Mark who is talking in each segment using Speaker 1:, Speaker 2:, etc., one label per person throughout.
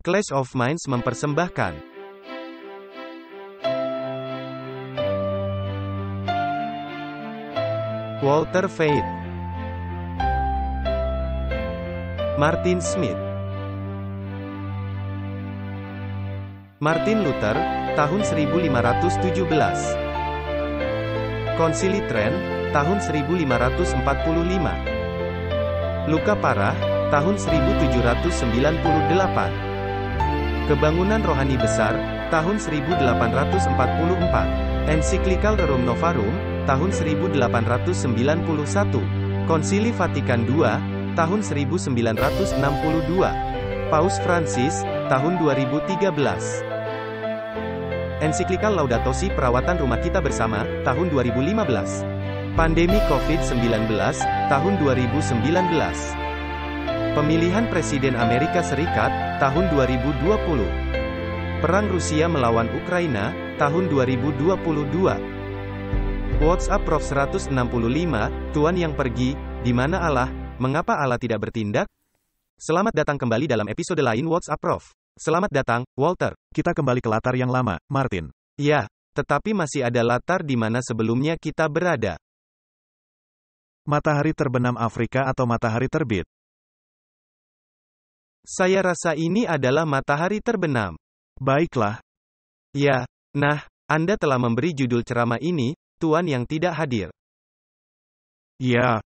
Speaker 1: Clash of Minds mempersembahkan Walter Veith, Martin Smith, Martin Luther, tahun 1517. Konsili Trent, tahun 1545. Luka parah, tahun 1798. Kebangunan rohani besar, tahun 1844. Ensiklikal Rerum Novarum, tahun 1891. Konsili Vatikan II, tahun 1962. Paus Francis, tahun 2013. Ensiklikal Laudato Si Perawatan Rumah Kita Bersama, tahun 2015. Pandemi COVID-19, tahun 2019. Pemilihan Presiden Amerika Serikat, tahun 2020. Perang Rusia melawan Ukraina, tahun 2022. WhatsApp Prof 165, Tuhan yang pergi, di mana Allah, mengapa Allah tidak bertindak? Selamat datang kembali dalam episode lain WhatsApp Prof. Selamat datang, Walter.
Speaker 2: Kita kembali ke latar yang lama, Martin.
Speaker 1: Ya, tetapi masih ada latar di mana sebelumnya kita berada.
Speaker 2: Matahari terbenam Afrika atau matahari terbit?
Speaker 1: Saya rasa ini adalah matahari terbenam.
Speaker 2: Baiklah.
Speaker 1: Ya, nah, Anda telah memberi judul ceramah ini, Tuhan yang tidak hadir.
Speaker 2: Ya.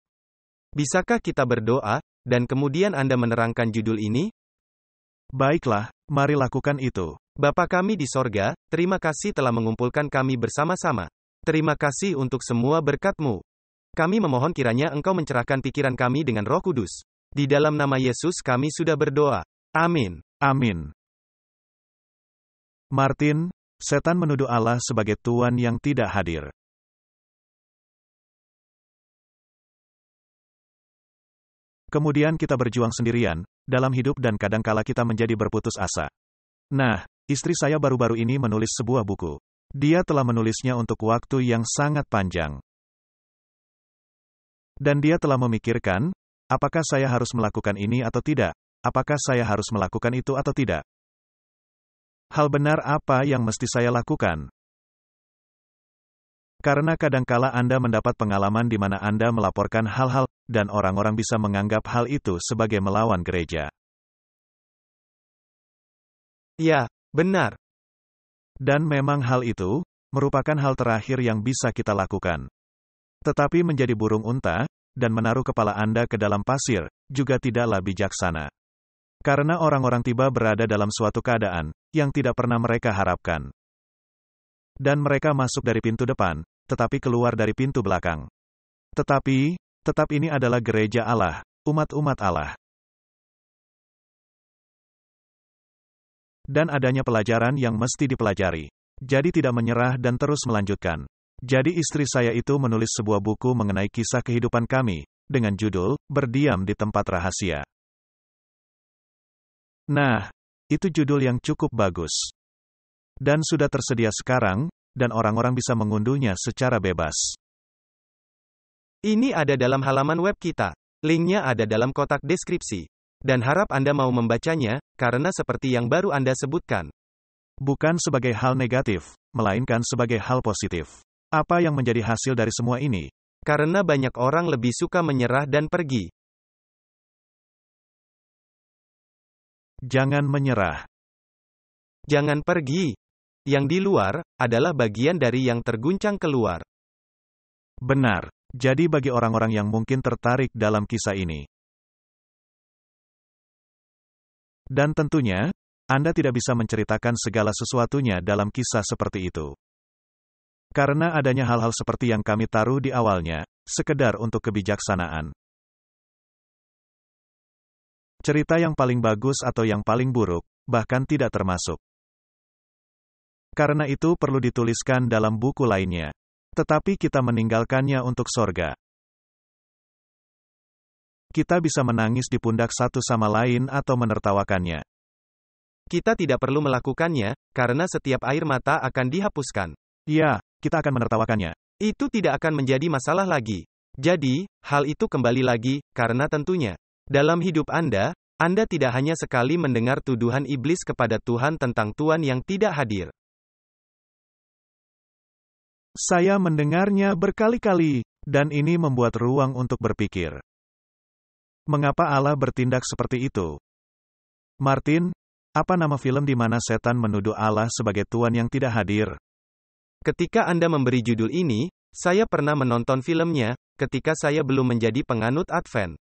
Speaker 1: Bisakah kita berdoa, dan kemudian Anda menerangkan judul ini?
Speaker 2: Baiklah, mari lakukan itu.
Speaker 1: Bapa kami di sorga, terima kasih telah mengumpulkan kami bersama-sama. Terima kasih untuk semua berkat-Mu. Kami memohon kiranya Engkau mencerahkan pikiran kami dengan Roh Kudus. Di dalam nama Yesus kami sudah berdoa. Amin.
Speaker 2: Amin. Martin, setan menuduh Allah sebagai Tuhan yang tidak hadir. Kemudian kita berjuang sendirian, dalam hidup dan kadangkala kita menjadi berputus asa. Nah, istri saya baru-baru ini menulis sebuah buku. Dia telah menulisnya untuk waktu yang sangat panjang. Dan dia telah memikirkan, apakah saya harus melakukan ini atau tidak? Apakah saya harus melakukan itu atau tidak? Hal benar apa yang mesti saya lakukan? Karena kadangkala Anda mendapat pengalaman di mana Anda melaporkan hal-hal, dan orang-orang bisa menganggap hal itu sebagai melawan gereja.
Speaker 1: Ya, benar.
Speaker 2: Dan memang hal itu, merupakan hal terakhir yang bisa kita lakukan. Tetapi menjadi burung unta, dan menaruh kepala Anda ke dalam pasir, juga tidaklah bijaksana. Karena orang-orang tiba berada dalam suatu keadaan, yang tidak pernah mereka harapkan. Dan mereka masuk dari pintu depan, tetapi keluar dari pintu belakang. Tetapi, tetap ini adalah gereja Allah, umat-umat Allah. Dan adanya pelajaran yang mesti dipelajari. Jadi tidak menyerah dan terus melanjutkan. Jadi istri saya itu menulis sebuah buku mengenai kisah kehidupan kami, dengan judul, Berdiam di Tempat Rahasia. Nah, itu judul yang cukup bagus. Dan sudah tersedia sekarang, dan orang-orang bisa mengunduhnya secara bebas.
Speaker 1: Ini ada dalam halaman web kita. Linknya ada dalam kotak deskripsi. Dan harap Anda mau membacanya, karena seperti yang baru Anda sebutkan.
Speaker 2: Bukan sebagai hal negatif, melainkan sebagai hal positif. Apa yang menjadi hasil dari semua ini?
Speaker 1: Karena banyak orang lebih suka menyerah dan pergi.
Speaker 2: Jangan menyerah.
Speaker 1: Jangan pergi. Yang di luar, adalah bagian dari yang terguncang keluar.
Speaker 2: Benar. Jadi bagi orang-orang yang mungkin tertarik dalam kisah ini. Dan tentunya, Anda tidak bisa menceritakan segala sesuatunya dalam kisah seperti itu. Karena adanya hal-hal seperti yang kami taruh di awalnya, sekedar untuk kebijaksanaan. Cerita yang paling bagus atau yang paling buruk, bahkan tidak termasuk. Karena itu perlu dituliskan dalam buku lainnya. Tetapi kita meninggalkannya untuk sorga. Kita bisa menangis di pundak satu sama lain atau menertawakannya.
Speaker 1: Kita tidak perlu melakukannya, karena setiap air mata akan dihapuskan.
Speaker 2: Ya, kita akan menertawakannya.
Speaker 1: Itu tidak akan menjadi masalah lagi. Jadi, hal itu kembali lagi, karena tentunya, dalam hidup Anda, Anda tidak hanya sekali mendengar tuduhan iblis kepada Tuhan tentang Tuhan yang tidak hadir.
Speaker 2: Saya mendengarnya berkali-kali, dan ini membuat ruang untuk berpikir. Mengapa Allah bertindak seperti itu? Martin, apa nama film di mana setan menuduh Allah sebagai Tuhan yang tidak hadir?
Speaker 1: Ketika Anda memberi judul ini, saya pernah menonton filmnya, ketika saya belum menjadi penganut Advent.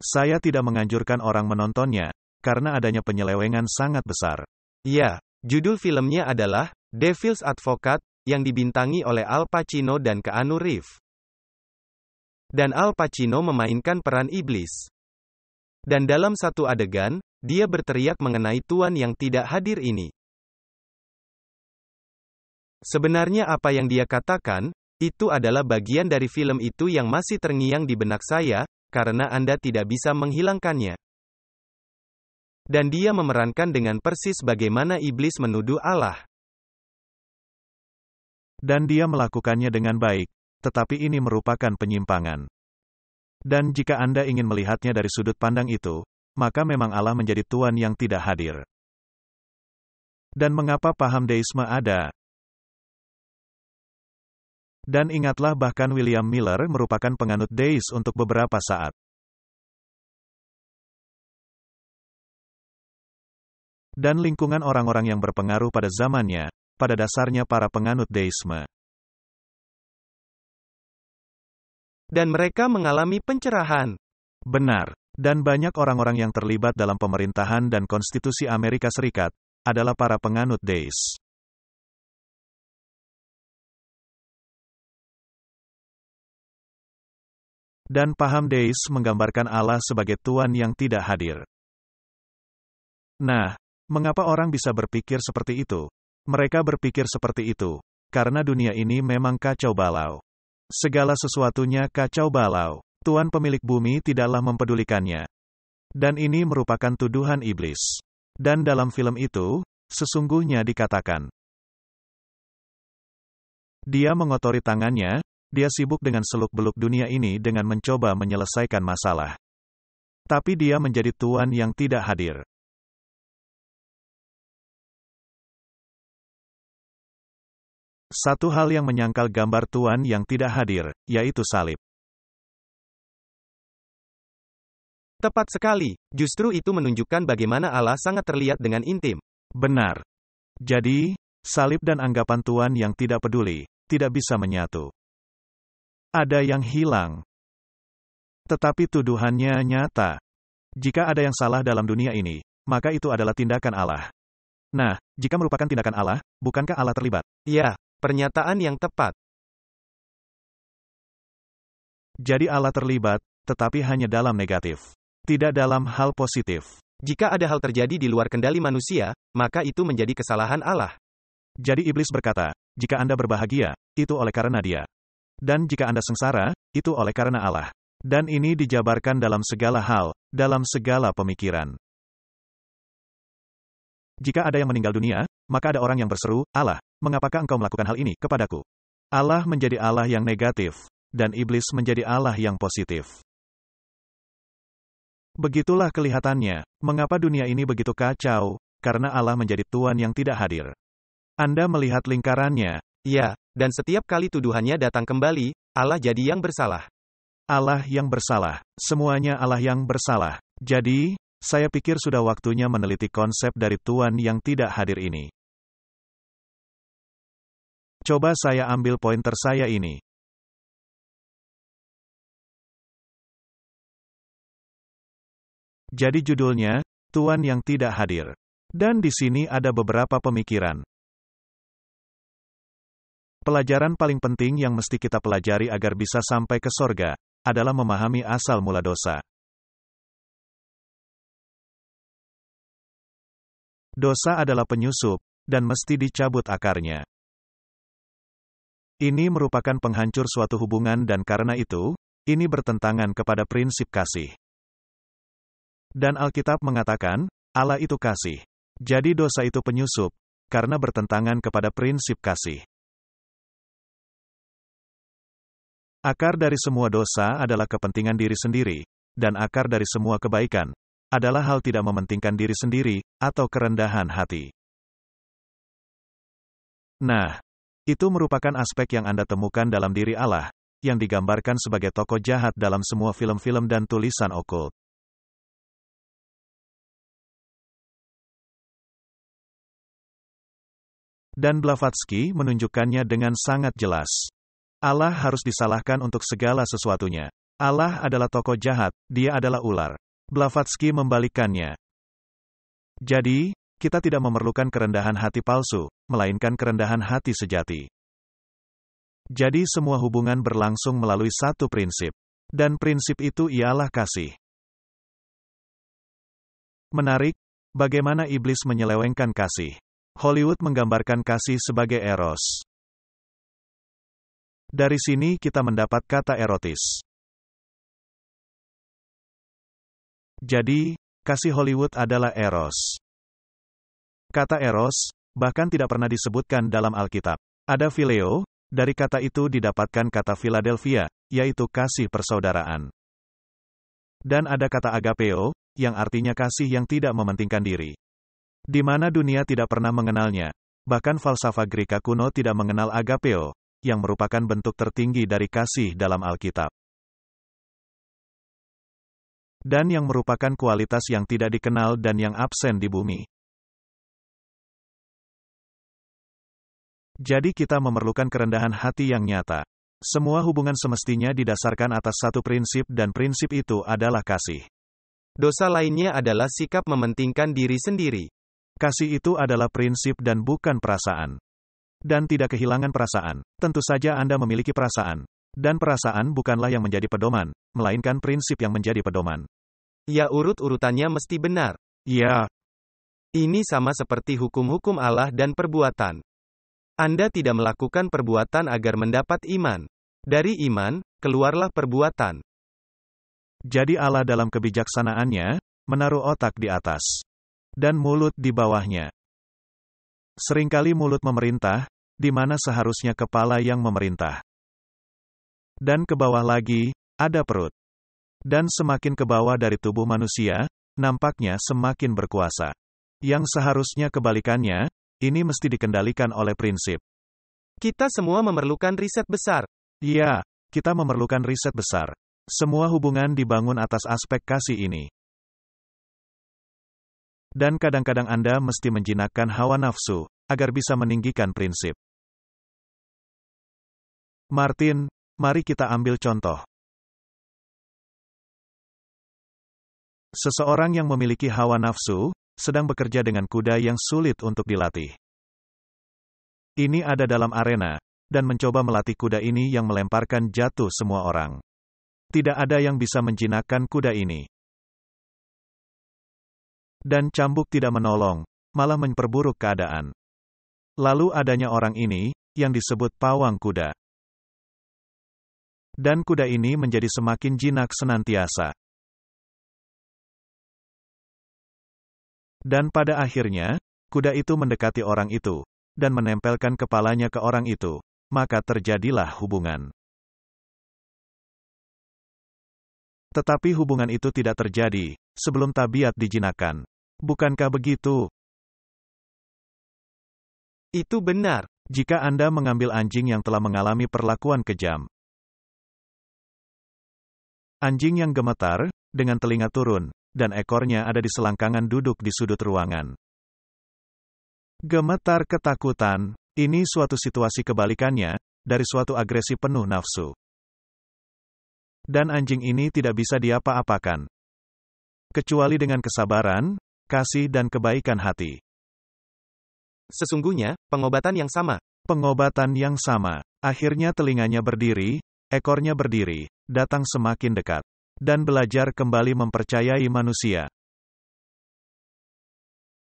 Speaker 2: Saya tidak menganjurkan orang menontonnya, karena adanya penyelewengan sangat besar.
Speaker 1: Ya, judul filmnya adalah Devil's Advocate, yang dibintangi oleh Al Pacino dan Keanu Reeves. Dan Al Pacino memainkan peran iblis. Dan dalam satu adegan, dia berteriak mengenai Tuhan yang tidak hadir ini. Sebenarnya apa yang dia katakan, itu adalah bagian dari film itu yang masih terngiang di benak saya, karena Anda tidak bisa menghilangkannya. Dan dia memerankan dengan persis bagaimana iblis menuduh Allah.
Speaker 2: Dan dia melakukannya dengan baik, tetapi ini merupakan penyimpangan. Dan jika Anda ingin melihatnya dari sudut pandang itu, maka memang Allah menjadi Tuhan yang tidak hadir. Dan mengapa paham deisme ada? Dan ingatlah bahkan William Miller merupakan penganut deis untuk beberapa saat. Dan lingkungan orang-orang yang berpengaruh pada zamannya, pada dasarnya para penganut deisme.
Speaker 1: Dan mereka mengalami pencerahan.
Speaker 2: Benar. Dan banyak orang-orang yang terlibat dalam pemerintahan dan konstitusi Amerika Serikat, adalah para penganut deis. Dan paham deis menggambarkan Allah sebagai Tuhan yang tidak hadir. Nah, mengapa orang bisa berpikir seperti itu? Mereka berpikir seperti itu, karena dunia ini memang kacau balau. Segala sesuatunya kacau balau. Tuhan pemilik bumi tidaklah mempedulikannya. Dan ini merupakan tuduhan iblis. Dan dalam film itu, sesungguhnya dikatakan, dia mengotori tangannya, dia sibuk dengan seluk-beluk dunia ini dengan mencoba menyelesaikan masalah. Tapi dia menjadi Tuhan yang tidak hadir. Satu hal yang menyangkal gambar Tuhan yang tidak hadir, yaitu salib.
Speaker 1: Tepat sekali, justru itu menunjukkan bagaimana Allah sangat terlihat dengan intim.
Speaker 2: Benar. Jadi, salib dan anggapan Tuhan yang tidak peduli, tidak bisa menyatu. Ada yang hilang. Tetapi tuduhannya nyata. Jika ada yang salah dalam dunia ini, maka itu adalah tindakan Allah. Nah, jika merupakan tindakan Allah, bukankah Allah terlibat?
Speaker 1: Ya, pernyataan yang tepat.
Speaker 2: Jadi Allah terlibat, tetapi hanya dalam negatif. Tidak dalam hal positif.
Speaker 1: Jika ada hal terjadi di luar kendali manusia, maka itu menjadi kesalahan Allah.
Speaker 2: Jadi iblis berkata, jika Anda berbahagia, itu oleh karena dia. Dan jika Anda sengsara, itu oleh karena Allah. Dan ini dijabarkan dalam segala hal, dalam segala pemikiran. Jika ada yang meninggal dunia, maka ada orang yang berseru, Allah, mengapakah engkau melakukan hal ini kepadaku? Allah menjadi Allah yang negatif, dan iblis menjadi Allah yang positif. Begitulah kelihatannya, mengapa dunia ini begitu kacau, karena Allah menjadi Tuhan yang tidak hadir. Anda melihat lingkarannya.
Speaker 1: Ya, dan setiap kali tuduhannya datang kembali, Allah jadi yang bersalah.
Speaker 2: Allah yang bersalah. Semuanya Allah yang bersalah. Jadi, saya pikir sudah waktunya meneliti konsep dari Tuhan yang tidak hadir ini. Coba saya ambil pointer saya ini. Jadi judulnya, Tuhan yang tidak hadir. Dan di sini ada beberapa pemikiran. Pelajaran paling penting yang mesti kita pelajari agar bisa sampai ke sorga, adalah memahami asal mula dosa. Dosa adalah penyusup, dan mesti dicabut akarnya. Ini merupakan penghancur suatu hubungan dan karena itu, ini bertentangan kepada prinsip kasih. Dan Alkitab mengatakan, Allah itu kasih. Jadi dosa itu penyusup, karena bertentangan kepada prinsip kasih. Akar dari semua dosa adalah kepentingan diri sendiri, dan akar dari semua kebaikan adalah hal tidak mementingkan diri sendiri atau kerendahan hati. Nah, itu merupakan aspek yang Anda temukan dalam diri Allah, yang digambarkan sebagai tokoh jahat dalam semua film-film dan tulisan okult. Dan Blavatsky menunjukkannya dengan sangat jelas. Allah harus disalahkan untuk segala sesuatunya. Allah adalah tokoh jahat, dia adalah ular. Blavatsky membalikkannya. Jadi, kita tidak memerlukan kerendahan hati palsu, melainkan kerendahan hati sejati. Jadi semua hubungan berlangsung melalui satu prinsip. Dan prinsip itu ialah kasih. Menarik, bagaimana iblis menyelewengkan kasih. Hollywood menggambarkan kasih sebagai eros. Dari sini kita mendapat kata erotis. Jadi, kasih Hollywood adalah eros. Kata eros, bahkan tidak pernah disebutkan dalam Alkitab. Ada phileo, dari kata itu didapatkan kata Philadelphia, yaitu kasih persaudaraan. Dan ada kata agapeo, yang artinya kasih yang tidak mementingkan diri. Di mana dunia tidak pernah mengenalnya. Bahkan falsafah Greka kuno tidak mengenal agapeo, yang merupakan bentuk tertinggi dari kasih dalam Alkitab. Dan yang merupakan kualitas yang tidak dikenal dan yang absen di bumi. Jadi kita memerlukan kerendahan hati yang nyata. Semua hubungan semestinya didasarkan atas satu prinsip dan prinsip itu adalah kasih.
Speaker 1: Dosa lainnya adalah sikap mementingkan diri sendiri.
Speaker 2: Kasih itu adalah prinsip dan bukan perasaan. Dan tidak kehilangan perasaan. Tentu saja Anda memiliki perasaan. Dan perasaan bukanlah yang menjadi pedoman, melainkan prinsip yang menjadi pedoman.
Speaker 1: Ya, urut-urutannya mesti benar.
Speaker 2: Ya.
Speaker 1: Ini sama seperti hukum-hukum Allah dan perbuatan. Anda tidak melakukan perbuatan agar mendapat iman. Dari iman, keluarlah perbuatan.
Speaker 2: Jadi Allah dalam kebijaksanaannya, menaruh otak di atas. Dan mulut di bawahnya. Seringkali mulut memerintah, di mana seharusnya kepala yang memerintah. Dan ke bawah lagi, ada perut. Dan semakin ke bawah dari tubuh manusia, nampaknya semakin berkuasa. Yang seharusnya kebalikannya, ini mesti dikendalikan oleh prinsip.
Speaker 1: Kita semua memerlukan riset besar.
Speaker 2: Ya, kita memerlukan riset besar. Semua hubungan dibangun atas aspek kasih ini. Dan kadang-kadang Anda mesti menjinakkan hawa nafsu, agar bisa meninggikan prinsip. Martin, mari kita ambil contoh. Seseorang yang memiliki hawa nafsu, sedang bekerja dengan kuda yang sulit untuk dilatih. Ini ada dalam arena, dan mencoba melatih kuda ini yang melemparkan jatuh semua orang. Tidak ada yang bisa menjinakkan kuda ini. Dan cambuk tidak menolong, malah memperburuk keadaan. Lalu adanya orang ini, yang disebut pawang kuda. Dan kuda ini menjadi semakin jinak senantiasa. Dan pada akhirnya, kuda itu mendekati orang itu, dan menempelkan kepalanya ke orang itu, maka terjadilah hubungan. Tetapi hubungan itu tidak terjadi, sebelum tabiat dijinakkan. Bukankah begitu?
Speaker 1: Itu benar.
Speaker 2: Jika Anda mengambil anjing yang telah mengalami perlakuan kejam. Anjing yang gemetar, dengan telinga turun, dan ekornya ada di selangkangan duduk di sudut ruangan. Gemetar ketakutan, ini suatu situasi kebalikannya, dari suatu agresi penuh nafsu. Dan anjing ini tidak bisa diapa-apakan. Kecuali dengan kesabaran, kasih dan kebaikan hati.
Speaker 1: Sesungguhnya, pengobatan yang sama.
Speaker 2: Pengobatan yang sama. Akhirnya telinganya berdiri, ekornya berdiri, datang semakin dekat. Dan belajar kembali mempercayai manusia.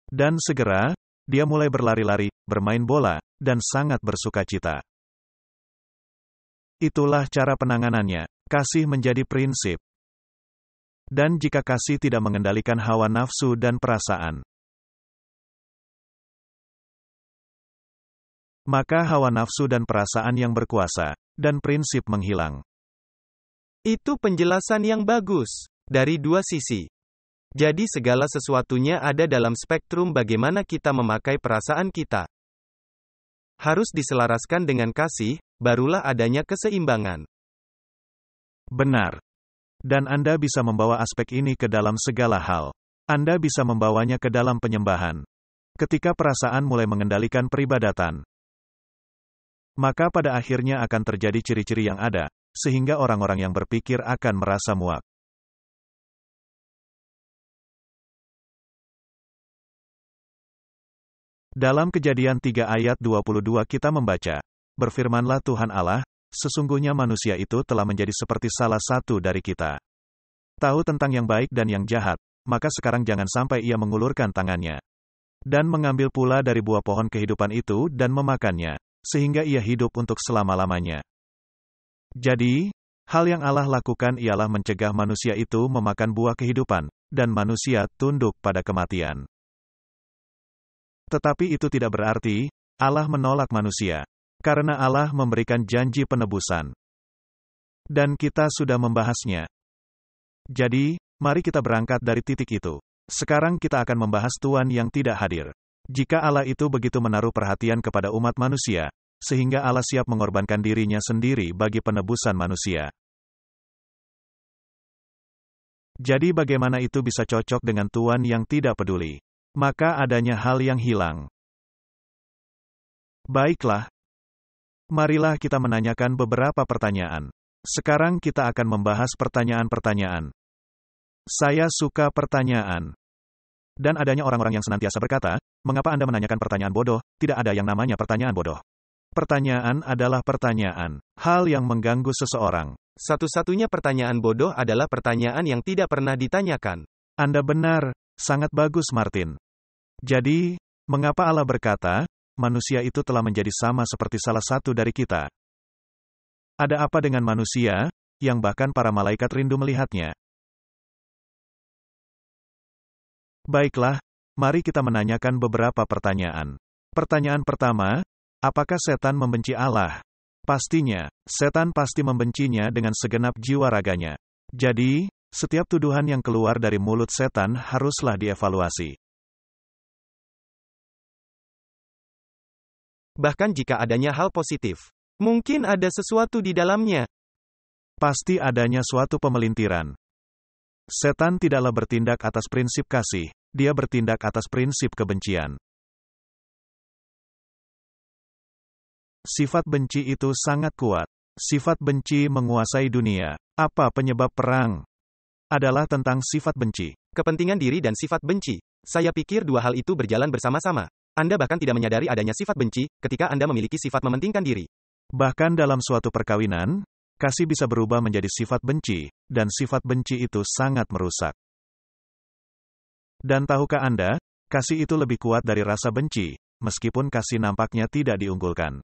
Speaker 2: Dan segera, dia mulai berlari-lari, bermain bola, dan sangat bersukacita. Itulah cara penanganannya. Kasih menjadi prinsip. Dan jika kasih tidak mengendalikan hawa nafsu dan perasaan, maka hawa nafsu dan perasaan yang berkuasa, dan prinsip menghilang.
Speaker 1: Itu penjelasan yang bagus. Dari dua sisi. Jadi segala sesuatunya ada dalam spektrum bagaimana kita memakai perasaan kita. Harus diselaraskan dengan kasih, barulah adanya keseimbangan.
Speaker 2: Benar. Dan Anda bisa membawa aspek ini ke dalam segala hal. Anda bisa membawanya ke dalam penyembahan. Ketika perasaan mulai mengendalikan peribadatan, maka pada akhirnya akan terjadi ciri-ciri yang ada, sehingga orang-orang yang berpikir akan merasa muak. Dalam Kejadian 3 ayat 22 kita membaca, "Berfirmanlah Tuhan Allah, sesungguhnya manusia itu telah menjadi seperti salah satu dari kita. Tahu tentang yang baik dan yang jahat, maka sekarang jangan sampai ia mengulurkan tangannya. Dan mengambil pula dari buah pohon kehidupan itu dan memakannya, sehingga ia hidup untuk selama-lamanya." Jadi, hal yang Allah lakukan ialah mencegah manusia itu memakan buah kehidupan, dan manusia tunduk pada kematian. Tetapi itu tidak berarti Allah menolak manusia, karena Allah memberikan janji penebusan. Dan kita sudah membahasnya. Jadi, mari kita berangkat dari titik itu. Sekarang kita akan membahas Tuhan yang tidak hadir. Jika Allah itu begitu menaruh perhatian kepada umat manusia, sehingga Allah siap mengorbankan dirinya sendiri bagi penebusan manusia. Jadi bagaimana itu bisa cocok dengan Tuhan yang tidak peduli? Maka adanya hal yang hilang. Baiklah. Marilah kita menanyakan beberapa pertanyaan. Sekarang kita akan membahas pertanyaan-pertanyaan. Saya suka pertanyaan. Dan adanya orang-orang yang senantiasa berkata, "Mengapa Anda menanyakan pertanyaan bodoh?" Tidak ada yang namanya pertanyaan bodoh. Pertanyaan adalah pertanyaan. Hal yang mengganggu seseorang.
Speaker 1: Satu-satunya pertanyaan bodoh adalah pertanyaan yang tidak pernah ditanyakan.
Speaker 2: Anda benar. Sangat bagus, Martin. Jadi, mengapa Allah berkata, manusia itu telah menjadi sama seperti salah satu dari kita? Ada apa dengan manusia, yang bahkan para malaikat rindu melihatnya? Baiklah, mari kita menanyakan beberapa pertanyaan. Pertanyaan pertama, apakah setan membenci Allah? Pastinya, setan pasti membencinya dengan segenap jiwa raganya. Jadi, setiap tuduhan yang keluar dari mulut setan haruslah dievaluasi.
Speaker 1: Bahkan jika adanya hal positif, mungkin ada sesuatu di dalamnya.
Speaker 2: Pasti adanya suatu pemelintiran. Setan tidaklah bertindak atas prinsip kasih, dia bertindak atas prinsip kebencian. Sifat benci itu sangat kuat. Sifat benci menguasai dunia. Apa penyebab perang? Adalah tentang sifat benci.
Speaker 1: Kepentingan diri dan sifat benci. Saya pikir dua hal itu berjalan bersama-sama. Anda bahkan tidak menyadari adanya sifat benci, ketika Anda memiliki sifat mementingkan diri.
Speaker 2: Bahkan dalam suatu perkawinan, kasih bisa berubah menjadi sifat benci, dan sifat benci itu sangat merusak. Dan tahukah Anda, kasih itu lebih kuat dari rasa benci, meskipun kasih nampaknya tidak diunggulkan.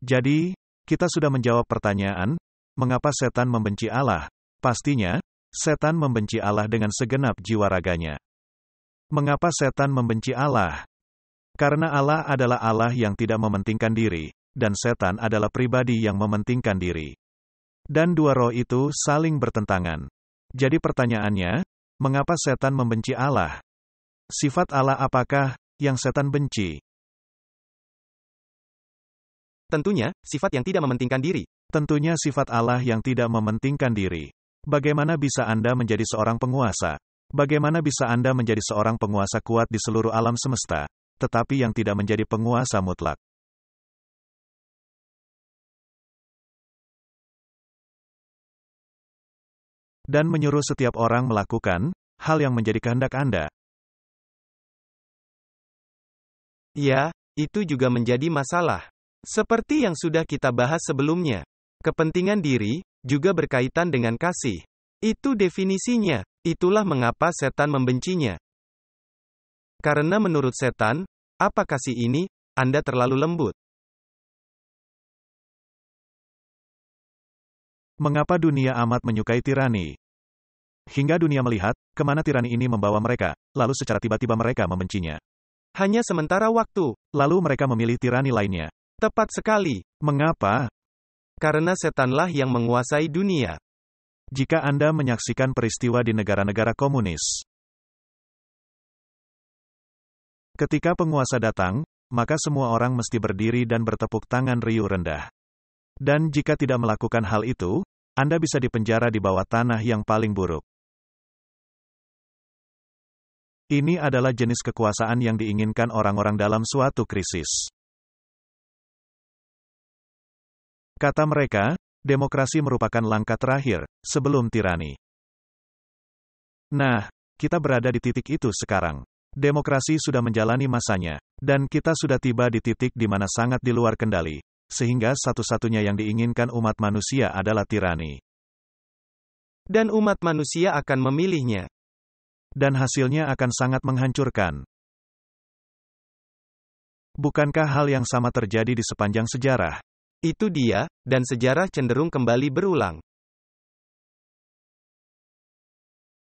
Speaker 2: Jadi, kita sudah menjawab pertanyaan, mengapa setan membenci Allah? Pastinya, setan membenci Allah dengan segenap jiwa raganya. Mengapa setan membenci Allah? Karena Allah adalah Allah yang tidak mementingkan diri, dan setan adalah pribadi yang mementingkan diri. Dan dua roh itu saling bertentangan. Jadi pertanyaannya, mengapa setan membenci Allah? Sifat Allah apakah yang setan benci?
Speaker 1: Tentunya, sifat yang tidak mementingkan diri.
Speaker 2: Tentunya sifat Allah yang tidak mementingkan diri. Bagaimana bisa Anda menjadi seorang penguasa? Bagaimana bisa Anda menjadi seorang penguasa kuat di seluruh alam semesta, tetapi yang tidak menjadi penguasa mutlak? Dan menyuruh setiap orang melakukan hal yang menjadi kehendak Anda.
Speaker 1: Ya, itu juga menjadi masalah. Seperti yang sudah kita bahas sebelumnya, kepentingan diri juga berkaitan dengan kasih. Itu definisinya. Itulah mengapa setan membencinya. Karena menurut setan, apa kasih ini? Anda terlalu lembut.
Speaker 2: Mengapa dunia amat menyukai tirani? Hingga dunia melihat kemana tirani ini membawa mereka, lalu secara tiba-tiba mereka membencinya.
Speaker 1: Hanya sementara waktu.
Speaker 2: Lalu mereka memilih tirani lainnya.
Speaker 1: Tepat sekali.
Speaker 2: Mengapa?
Speaker 1: Karena setanlah yang menguasai dunia.
Speaker 2: Jika Anda menyaksikan peristiwa di negara-negara komunis, ketika penguasa datang, maka semua orang mesti berdiri dan bertepuk tangan riuh rendah. Dan jika tidak melakukan hal itu, Anda bisa dipenjara di bawah tanah yang paling buruk. Ini adalah jenis kekuasaan yang diinginkan orang-orang dalam suatu krisis. Kata mereka, demokrasi merupakan langkah terakhir sebelum tirani. Nah, kita berada di titik itu sekarang. Demokrasi sudah menjalani masanya, dan kita sudah tiba di titik di mana sangat di luar kendali, sehingga satu-satunya yang diinginkan umat manusia adalah tirani.
Speaker 1: Dan umat manusia akan memilihnya.
Speaker 2: Dan hasilnya akan sangat menghancurkan. Bukankah hal yang sama terjadi di sepanjang sejarah?
Speaker 1: Itu dia, dan sejarah cenderung kembali berulang.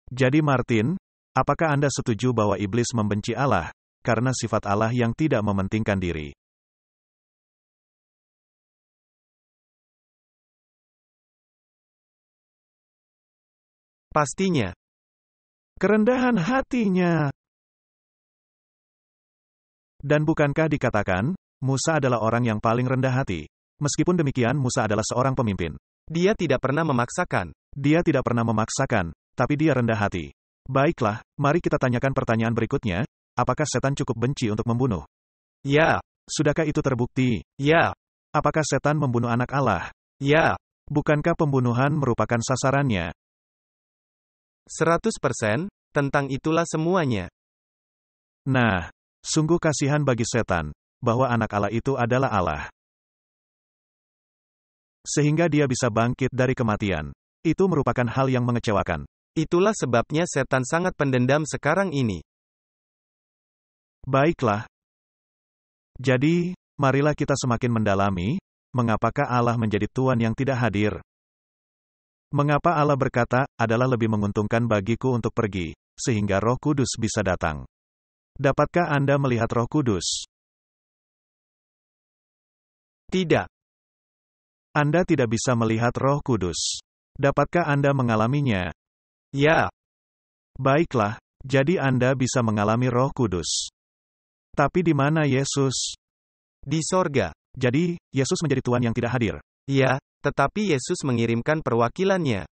Speaker 2: Jadi Martin, apakah Anda setuju bahwa iblis membenci Allah, karena sifat Allah yang tidak mementingkan diri?
Speaker 1: Pastinya.
Speaker 2: Kerendahan hatinya. Dan bukankah dikatakan, Musa adalah orang yang paling rendah hati? Meskipun demikian, Musa adalah seorang pemimpin.
Speaker 1: Dia tidak pernah memaksakan.
Speaker 2: Dia tidak pernah memaksakan, tapi dia rendah hati. Baiklah, mari kita tanyakan pertanyaan berikutnya, apakah setan cukup benci untuk membunuh?
Speaker 1: Ya.
Speaker 2: Sudahkah itu terbukti?
Speaker 1: Ya.
Speaker 2: Apakah setan membunuh anak Allah?
Speaker 1: Ya.
Speaker 2: Bukankah pembunuhan merupakan sasarannya?
Speaker 1: 100%, tentang itulah semuanya.
Speaker 2: Nah, sungguh kasihan bagi setan, bahwa anak Allah itu adalah Allah. Sehingga dia bisa bangkit dari kematian. Itu merupakan hal yang mengecewakan.
Speaker 1: Itulah sebabnya setan sangat pendendam sekarang ini.
Speaker 2: Baiklah. Jadi, marilah kita semakin mendalami, mengapakah Allah menjadi Tuhan yang tidak hadir? Mengapa Allah berkata, adalah lebih menguntungkan bagiku untuk pergi, sehingga Roh Kudus bisa datang? Dapatkah Anda melihat Roh Kudus?
Speaker 1: Tidak.
Speaker 2: Anda tidak bisa melihat Roh Kudus. Dapatkah Anda mengalaminya?
Speaker 1: Ya.
Speaker 2: Baiklah, jadi Anda bisa mengalami Roh Kudus. Tapi di mana Yesus?
Speaker 1: Di sorga.
Speaker 2: Jadi, Yesus menjadi Tuhan yang tidak hadir.
Speaker 1: Ya, tetapi Yesus mengirimkan perwakilannya.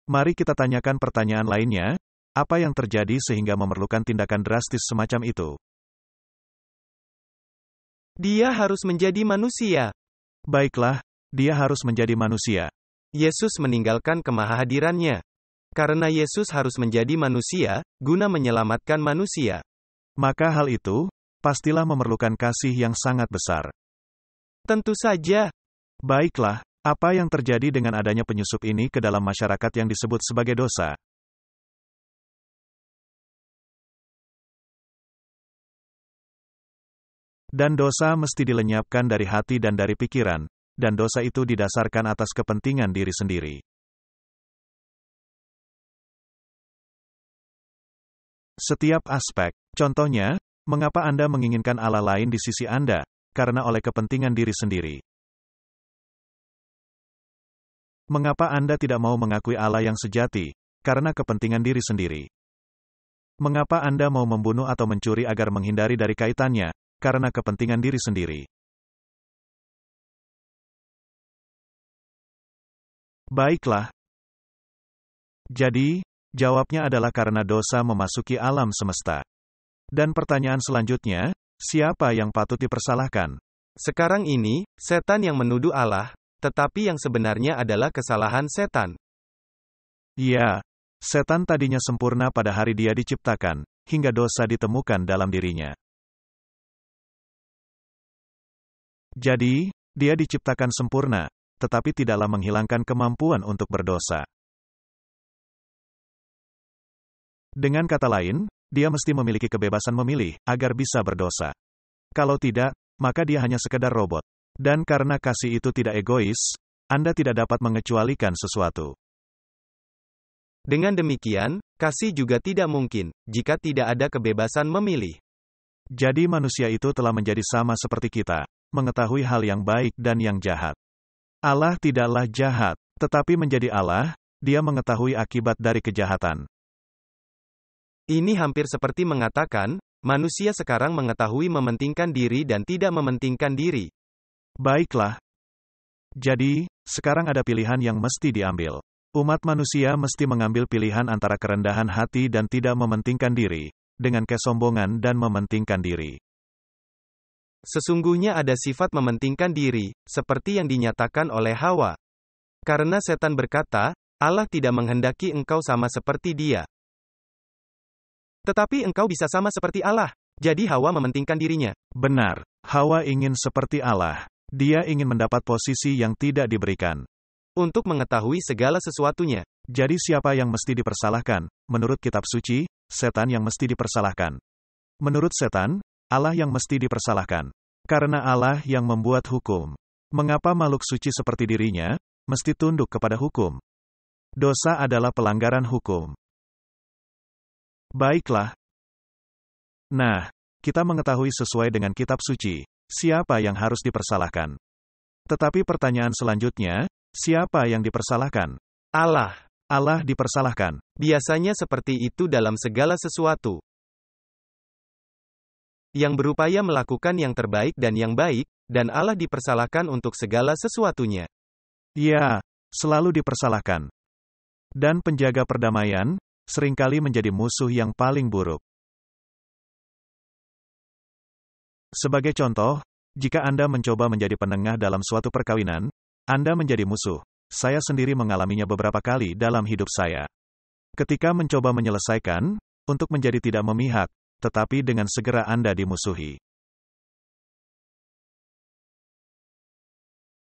Speaker 2: Mari kita tanyakan pertanyaan lainnya, apa yang terjadi sehingga memerlukan tindakan drastis semacam itu?
Speaker 1: Dia harus menjadi manusia.
Speaker 2: Baiklah, dia harus menjadi manusia.
Speaker 1: Yesus meninggalkan kemahadirannya. Karena Yesus harus menjadi manusia, guna menyelamatkan manusia.
Speaker 2: Maka hal itu, pastilah memerlukan kasih yang sangat besar.
Speaker 1: Tentu saja.
Speaker 2: Baiklah, apa yang terjadi dengan adanya penyusup ini ke dalam masyarakat yang disebut sebagai dosa? Dan dosa mesti dilenyapkan dari hati dan dari pikiran, dan dosa itu didasarkan atas kepentingan diri sendiri. Setiap aspek, contohnya, mengapa Anda menginginkan Allah lain di sisi Anda? Karena oleh kepentingan diri sendiri. Mengapa Anda tidak mau mengakui Allah yang sejati? Karena kepentingan diri sendiri. Mengapa Anda mau membunuh atau mencuri agar menghindari dari kaitannya? Karena kepentingan diri sendiri. Baiklah. Jadi, jawabnya adalah karena dosa memasuki alam semesta. Dan pertanyaan selanjutnya, siapa yang patut dipersalahkan?
Speaker 1: Sekarang ini, setan yang menuduh Allah, tetapi yang sebenarnya adalah kesalahan setan.
Speaker 2: Ya, setan tadinya sempurna pada hari dia diciptakan, hingga dosa ditemukan dalam dirinya. Jadi, dia diciptakan sempurna, tetapi tidaklah menghilangkan kemampuan untuk berdosa. Dengan kata lain, dia mesti memiliki kebebasan memilih, agar bisa berdosa. Kalau tidak, maka dia hanya sekedar robot. Dan karena kasih itu tidak egois, Anda tidak dapat mengecualikan sesuatu.
Speaker 1: Dengan demikian, kasih juga tidak mungkin, jika tidak ada kebebasan memilih.
Speaker 2: Jadi manusia itu telah menjadi sama seperti kita, mengetahui hal yang baik dan yang jahat. Allah tidaklah jahat, tetapi menjadi Allah, Dia mengetahui akibat dari kejahatan.
Speaker 1: Ini hampir seperti mengatakan, manusia sekarang mengetahui mementingkan diri dan tidak mementingkan diri.
Speaker 2: Baiklah. Jadi, sekarang ada pilihan yang mesti diambil. Umat manusia mesti mengambil pilihan antara kerendahan hati dan tidak mementingkan diri, dengan kesombongan dan mementingkan diri.
Speaker 1: Sesungguhnya ada sifat mementingkan diri, seperti yang dinyatakan oleh Hawa. Karena setan berkata, Allah tidak menghendaki engkau sama seperti Dia. Tetapi engkau bisa sama seperti Allah. Jadi Hawa mementingkan dirinya.
Speaker 2: Benar, Hawa ingin seperti Allah. Dia ingin mendapat posisi yang tidak diberikan.
Speaker 1: Untuk mengetahui segala sesuatunya.
Speaker 2: Jadi siapa yang mesti dipersalahkan? Menurut kitab suci, setan yang mesti dipersalahkan. Menurut setan, Allah yang mesti dipersalahkan. Karena Allah yang membuat hukum. Mengapa makhluk suci seperti dirinya, mesti tunduk kepada hukum? Dosa adalah pelanggaran hukum. Baiklah. Nah, kita mengetahui sesuai dengan kitab suci, siapa yang harus dipersalahkan. Tetapi pertanyaan selanjutnya, siapa yang dipersalahkan?
Speaker 1: Allah.
Speaker 2: Allah dipersalahkan.
Speaker 1: Biasanya seperti itu dalam segala sesuatu. Yang berupaya melakukan yang terbaik dan yang baik, dan Allah dipersalahkan untuk segala sesuatunya.
Speaker 2: Ya, selalu dipersalahkan. Dan penjaga perdamaian, seringkali menjadi musuh yang paling buruk. Sebagai contoh, jika Anda mencoba menjadi penengah dalam suatu perkawinan, Anda menjadi musuh. Saya sendiri mengalaminya beberapa kali dalam hidup saya. Ketika mencoba menyelesaikan, untuk menjadi tidak memihak, tetapi dengan segera Anda dimusuhi.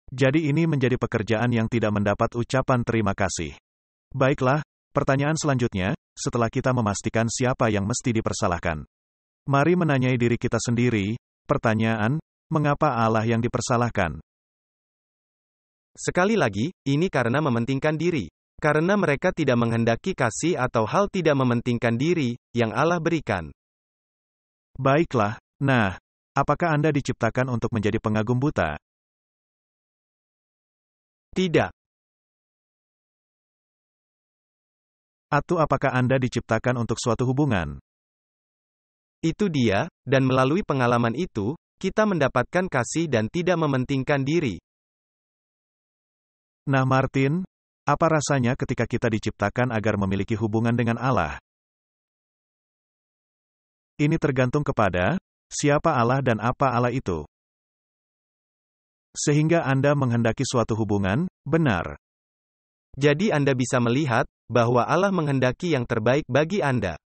Speaker 2: Jadi ini menjadi pekerjaan yang tidak mendapat ucapan terima kasih. Baiklah, pertanyaan selanjutnya, setelah kita memastikan siapa yang mesti dipersalahkan. Mari menanyai diri kita sendiri, pertanyaan, mengapa Allah yang dipersalahkan?
Speaker 1: Sekali lagi, ini karena mementingkan diri. Karena mereka tidak menghendaki kasih atau hal tidak mementingkan diri, yang Allah berikan.
Speaker 2: Baiklah, nah, apakah Anda diciptakan untuk menjadi pengagum buta?
Speaker 1: Tidak.
Speaker 2: Atau apakah Anda diciptakan untuk suatu hubungan?
Speaker 1: Itu dia, dan melalui pengalaman itu, kita mendapatkan kasih dan tidak mementingkan diri.
Speaker 2: Nah Martin, apa rasanya ketika kita diciptakan agar memiliki hubungan dengan Allah? Ini tergantung kepada siapa Allah dan apa Allah itu. Sehingga Anda menghendaki suatu hubungan, benar.
Speaker 1: Jadi Anda bisa melihat bahwa Allah menghendaki yang terbaik bagi Anda.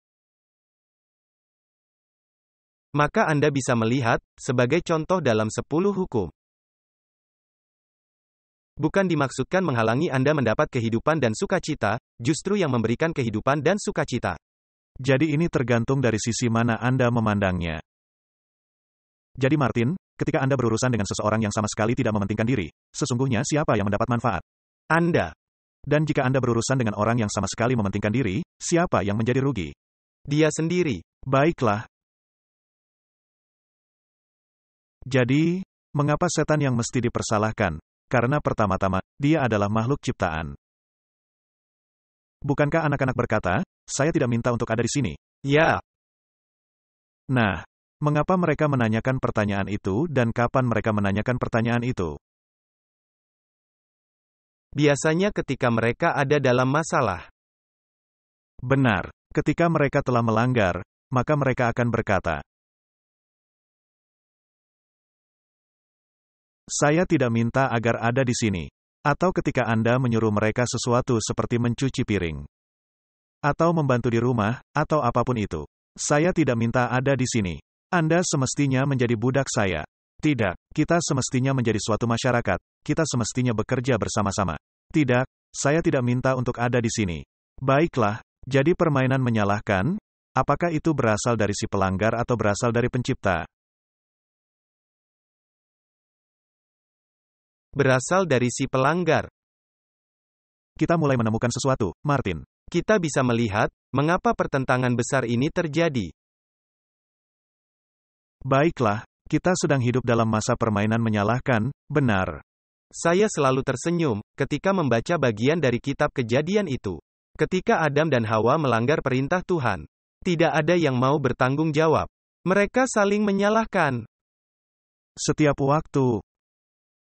Speaker 1: Maka Anda bisa melihat, sebagai contoh dalam 10 hukum. Bukan dimaksudkan menghalangi Anda mendapat kehidupan dan sukacita, justru yang memberikan kehidupan dan sukacita.
Speaker 2: Jadi ini tergantung dari sisi mana Anda memandangnya. Jadi Martin, ketika Anda berurusan dengan seseorang yang sama sekali tidak mementingkan diri, sesungguhnya siapa yang mendapat manfaat?
Speaker 1: Anda.
Speaker 2: Dan jika Anda berurusan dengan orang yang sama sekali mementingkan diri, siapa yang menjadi rugi?
Speaker 1: Dia sendiri.
Speaker 2: Baiklah. Jadi, mengapa setan yang mesti dipersalahkan? Karena pertama-tama, dia adalah makhluk ciptaan. Bukankah anak-anak berkata, saya tidak minta untuk ada di sini?
Speaker 1: Ya.
Speaker 2: Nah, mengapa mereka menanyakan pertanyaan itu dan kapan mereka menanyakan pertanyaan itu?
Speaker 1: Biasanya ketika mereka ada dalam masalah.
Speaker 2: Benar, ketika mereka telah melanggar, maka mereka akan berkata, saya tidak minta agar ada di sini. Atau ketika Anda menyuruh mereka sesuatu seperti mencuci piring. Atau membantu di rumah, atau apapun itu. Saya tidak minta ada di sini. Anda semestinya menjadi budak saya. Tidak, kita semestinya menjadi suatu masyarakat. Kita semestinya bekerja bersama-sama. Tidak, saya tidak minta untuk ada di sini. Baiklah, jadi permainan menyalahkan, apakah itu berasal dari si pelanggar atau berasal dari pencipta?
Speaker 1: Berasal dari si pelanggar.
Speaker 2: Kita mulai menemukan sesuatu, Martin.
Speaker 1: Kita bisa melihat, mengapa pertentangan besar ini terjadi.
Speaker 2: Baiklah, kita sedang hidup dalam masa permainan menyalahkan, benar.
Speaker 1: Saya selalu tersenyum ketika membaca bagian dari kitab Kejadian itu. Ketika Adam dan Hawa melanggar perintah Tuhan, tidak ada yang mau bertanggung jawab. Mereka saling menyalahkan.
Speaker 2: Setiap waktu.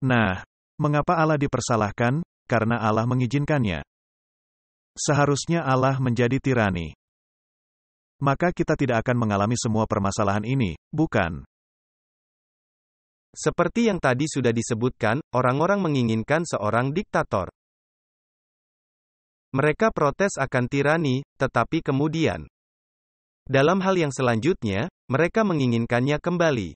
Speaker 2: Nah, mengapa Allah dipersalahkan? Karena Allah mengizinkannya. Seharusnya Allah menjadi tirani. Maka kita tidak akan mengalami semua permasalahan ini, bukan?
Speaker 1: Seperti yang tadi sudah disebutkan, orang-orang menginginkan seorang diktator. Mereka protes akan tirani, tetapi kemudian, dalam hal yang selanjutnya, mereka menginginkannya kembali.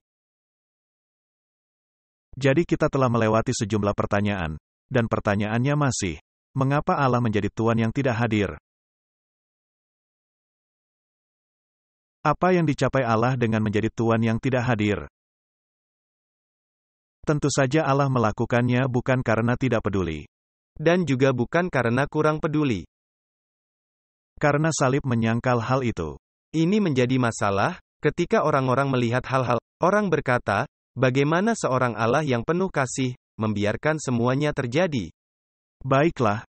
Speaker 2: Jadi kita telah melewati sejumlah pertanyaan, dan pertanyaannya masih, mengapa Allah menjadi Tuhan yang tidak hadir? Apa yang dicapai Allah dengan menjadi Tuhan yang tidak hadir? Tentu saja Allah melakukannya bukan karena tidak peduli.
Speaker 1: Dan juga bukan karena kurang peduli.
Speaker 2: Karena salib menyangkal hal itu.
Speaker 1: Ini menjadi masalah, ketika orang-orang melihat hal-hal, orang berkata, bagaimana seorang Allah yang penuh kasih, membiarkan semuanya terjadi?
Speaker 2: Baiklah.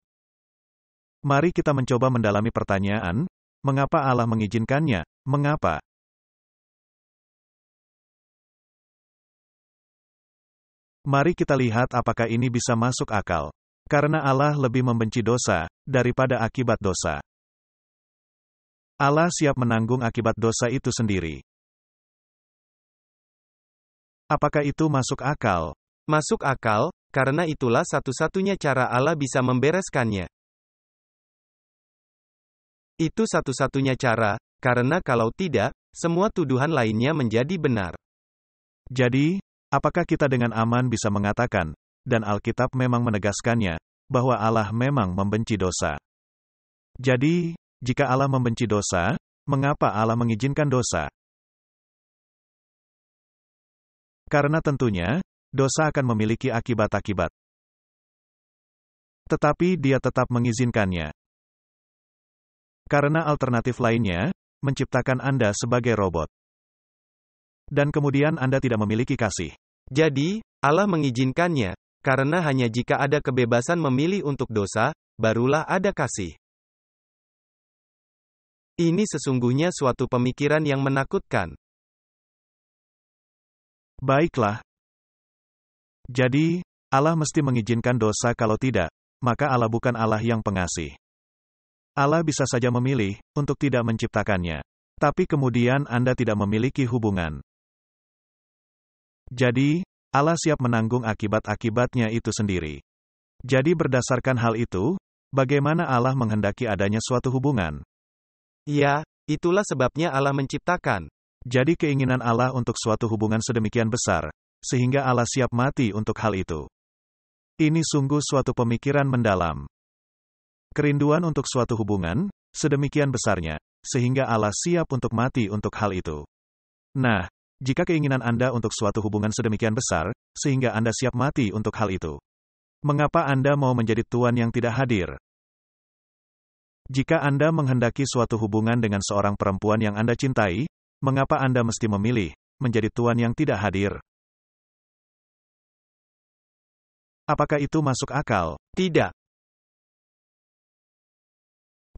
Speaker 2: Mari kita mencoba mendalami pertanyaan, mengapa Allah mengizinkannya? Mengapa? Mari kita lihat apakah ini bisa masuk akal. Karena Allah lebih membenci dosa, daripada akibat dosa. Allah siap menanggung akibat dosa itu sendiri. Apakah itu masuk akal?
Speaker 1: Masuk akal, karena itulah satu-satunya cara Allah bisa membereskannya. Itu satu-satunya cara, karena kalau tidak, semua tuduhan lainnya menjadi benar.
Speaker 2: Jadi, apakah kita dengan aman bisa mengatakan, dan Alkitab memang menegaskannya, bahwa Allah memang membenci dosa? Jadi, jika Allah membenci dosa, mengapa Allah mengizinkan dosa? Karena tentunya, dosa akan memiliki akibat-akibat. Tetapi Dia tetap mengizinkannya. Karena alternatif lainnya, menciptakan Anda sebagai robot. Dan kemudian Anda tidak memiliki kasih.
Speaker 1: Jadi, Allah mengizinkannya, karena hanya jika ada kebebasan memilih untuk dosa, barulah ada kasih. Ini sesungguhnya suatu pemikiran yang menakutkan.
Speaker 2: Baiklah. Jadi, Allah mesti mengizinkan dosa kalau tidak, maka Allah bukan Allah yang pengasih. Allah bisa saja memilih untuk tidak menciptakannya. Tapi kemudian Anda tidak memiliki hubungan. Jadi, Allah siap menanggung akibat-akibatnya itu sendiri. Jadi berdasarkan hal itu, bagaimana Allah menghendaki adanya suatu hubungan?
Speaker 1: Ya, itulah sebabnya Allah menciptakan.
Speaker 2: Jadi keinginan Allah untuk suatu hubungan sedemikian besar, sehingga Allah siap mati untuk hal itu. Ini sungguh suatu pemikiran mendalam. Kerinduan untuk suatu hubungan, sedemikian besarnya, sehingga Allah siap untuk mati untuk hal itu. Nah, jika keinginan Anda untuk suatu hubungan sedemikian besar, sehingga Anda siap mati untuk hal itu, mengapa Anda mau menjadi Tuhan yang tidak hadir? Jika Anda menghendaki suatu hubungan dengan seorang perempuan yang Anda cintai, mengapa Anda mesti memilih menjadi Tuhan yang tidak hadir? Apakah itu masuk akal?
Speaker 1: Tidak.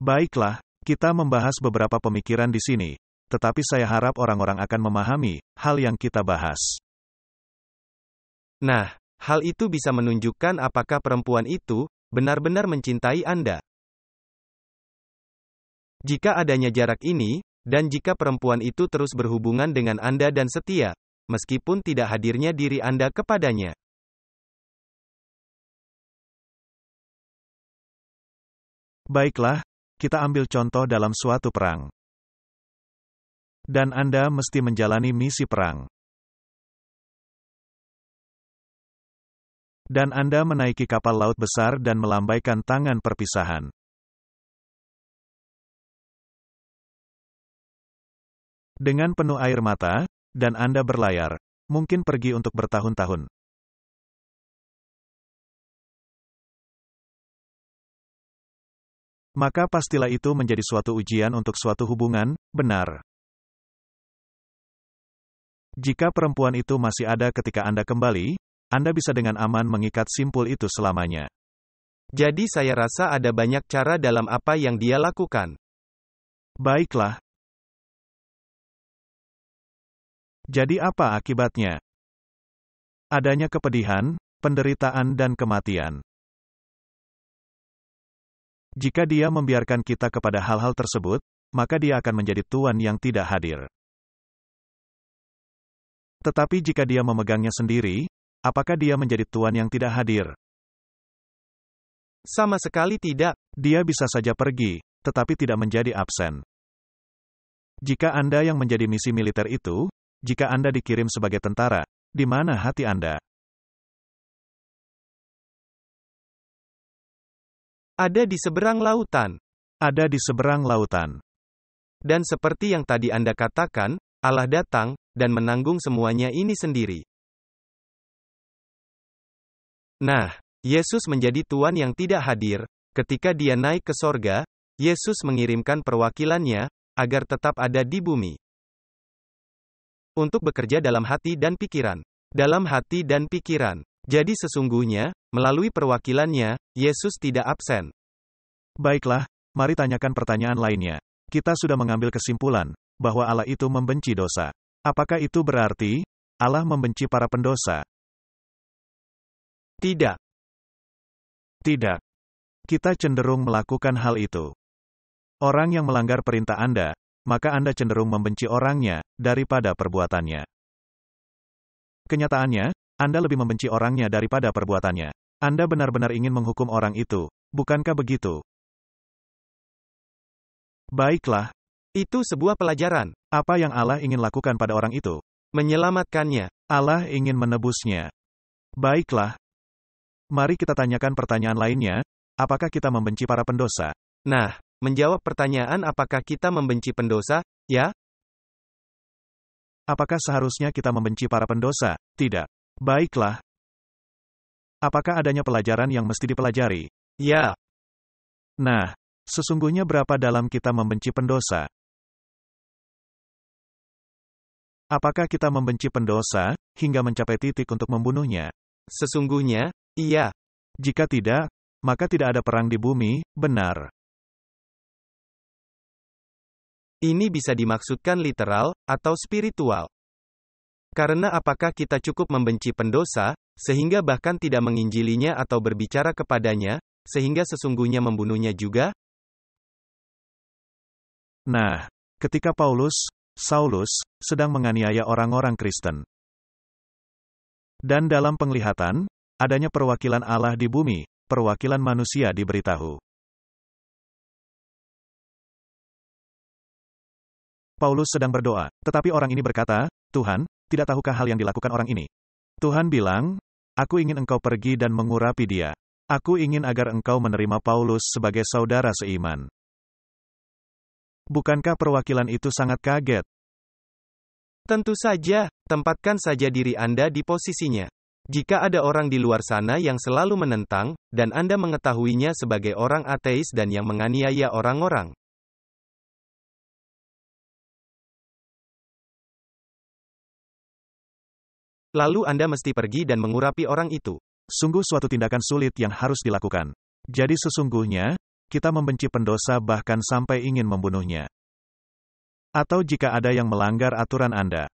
Speaker 2: Baiklah, kita membahas beberapa pemikiran di sini, tetapi saya harap orang-orang akan memahami hal yang kita bahas.
Speaker 1: Nah, hal itu bisa menunjukkan apakah perempuan itu benar-benar mencintai Anda. Jika adanya jarak ini, dan jika perempuan itu terus berhubungan dengan Anda dan setia, meskipun tidak hadirnya diri Anda kepadanya.
Speaker 2: Baiklah, kita ambil contoh dalam suatu perang. Dan Anda mesti menjalani misi perang. Dan Anda menaiki kapal laut besar dan melambaikan tangan perpisahan. Dengan penuh air mata, dan Anda berlayar, mungkin pergi untuk bertahun-tahun. Maka pastilah itu menjadi suatu ujian untuk suatu hubungan, benar. Jika perempuan itu masih ada ketika Anda kembali, Anda bisa dengan aman mengikat simpul itu selamanya.
Speaker 1: Jadi saya rasa ada banyak cara dalam apa yang dia lakukan.
Speaker 2: Baiklah. Jadi apa akibatnya? Adanya kepedihan, penderitaan dan kematian. Jika dia membiarkan kita kepada hal-hal tersebut, maka dia akan menjadi Tuhan yang tidak hadir. Tetapi jika dia memegangnya sendiri, apakah dia menjadi Tuhan yang tidak hadir?
Speaker 1: Sama sekali tidak.
Speaker 2: Dia bisa saja pergi, tetapi tidak menjadi absen. Jika Anda yang menjadi misi militer itu, jika Anda dikirim sebagai tentara, di mana hati Anda?
Speaker 1: Ada di seberang lautan.
Speaker 2: Ada di seberang lautan.
Speaker 1: Dan seperti yang tadi Anda katakan, Allah datang, dan menanggung semuanya ini sendiri. Nah, Yesus menjadi Tuhan yang tidak hadir. Ketika dia naik ke sorga, Yesus mengirimkan perwakilannya, agar tetap ada di bumi. Untuk bekerja dalam hati dan pikiran. Dalam hati dan pikiran. Jadi sesungguhnya, melalui perwakilannya, Yesus tidak absen.
Speaker 2: Baiklah, mari tanyakan pertanyaan lainnya. Kita sudah mengambil kesimpulan, bahwa Allah itu membenci dosa. Apakah itu berarti, Allah membenci para pendosa?
Speaker 1: Tidak.
Speaker 2: Tidak. Kita cenderung melakukan hal itu. Orang yang melanggar perintah Anda, maka Anda cenderung membenci orangnya, daripada perbuatannya. Kenyataannya, Anda lebih membenci orangnya daripada perbuatannya. Anda benar-benar ingin menghukum orang itu, bukankah begitu? Baiklah.
Speaker 1: Itu sebuah pelajaran.
Speaker 2: Apa yang Allah ingin lakukan pada orang itu?
Speaker 1: Menyelamatkannya.
Speaker 2: Allah ingin menebusnya. Baiklah. Mari kita tanyakan pertanyaan lainnya, apakah kita membenci para pendosa?
Speaker 1: Nah, menjawab pertanyaan apakah kita membenci pendosa, ya?
Speaker 2: Apakah seharusnya kita membenci para pendosa? Tidak. Baiklah. Apakah adanya pelajaran yang mesti dipelajari?
Speaker 1: Ya.
Speaker 2: Nah, sesungguhnya berapa dalam kita membenci pendosa? Apakah kita membenci pendosa, hingga mencapai titik untuk membunuhnya?
Speaker 1: Sesungguhnya, iya.
Speaker 2: Jika tidak, maka tidak ada perang di bumi, benar.
Speaker 1: Ini bisa dimaksudkan literal, atau spiritual. Karena apakah kita cukup membenci pendosa, sehingga bahkan tidak menginjilinya atau berbicara kepadanya, sehingga sesungguhnya membunuhnya juga?
Speaker 2: Nah, ketika Saulus, sedang menganiaya orang-orang Kristen. Dan dalam penglihatan, adanya perwakilan Allah di bumi, perwakilan manusia diberitahu. Paulus sedang berdoa, tetapi orang ini berkata, Tuhan, tidak tahukah hal yang dilakukan orang ini? Tuhan bilang, aku ingin engkau pergi dan mengurapi dia. Aku ingin agar engkau menerima Paulus sebagai saudara seiman. Bukankah perwakilan itu sangat kaget?
Speaker 1: Tentu saja, tempatkan saja diri Anda di posisinya. Jika ada orang di luar sana yang selalu menentang, dan Anda mengetahuinya sebagai orang ateis dan yang menganiaya orang-orang. Lalu Anda mesti pergi dan mengurapi orang itu.
Speaker 2: Sungguh suatu tindakan sulit yang harus dilakukan. Jadi sesungguhnya, kita membenci pendosa bahkan sampai ingin membunuhnya. Atau jika ada yang melanggar aturan Anda.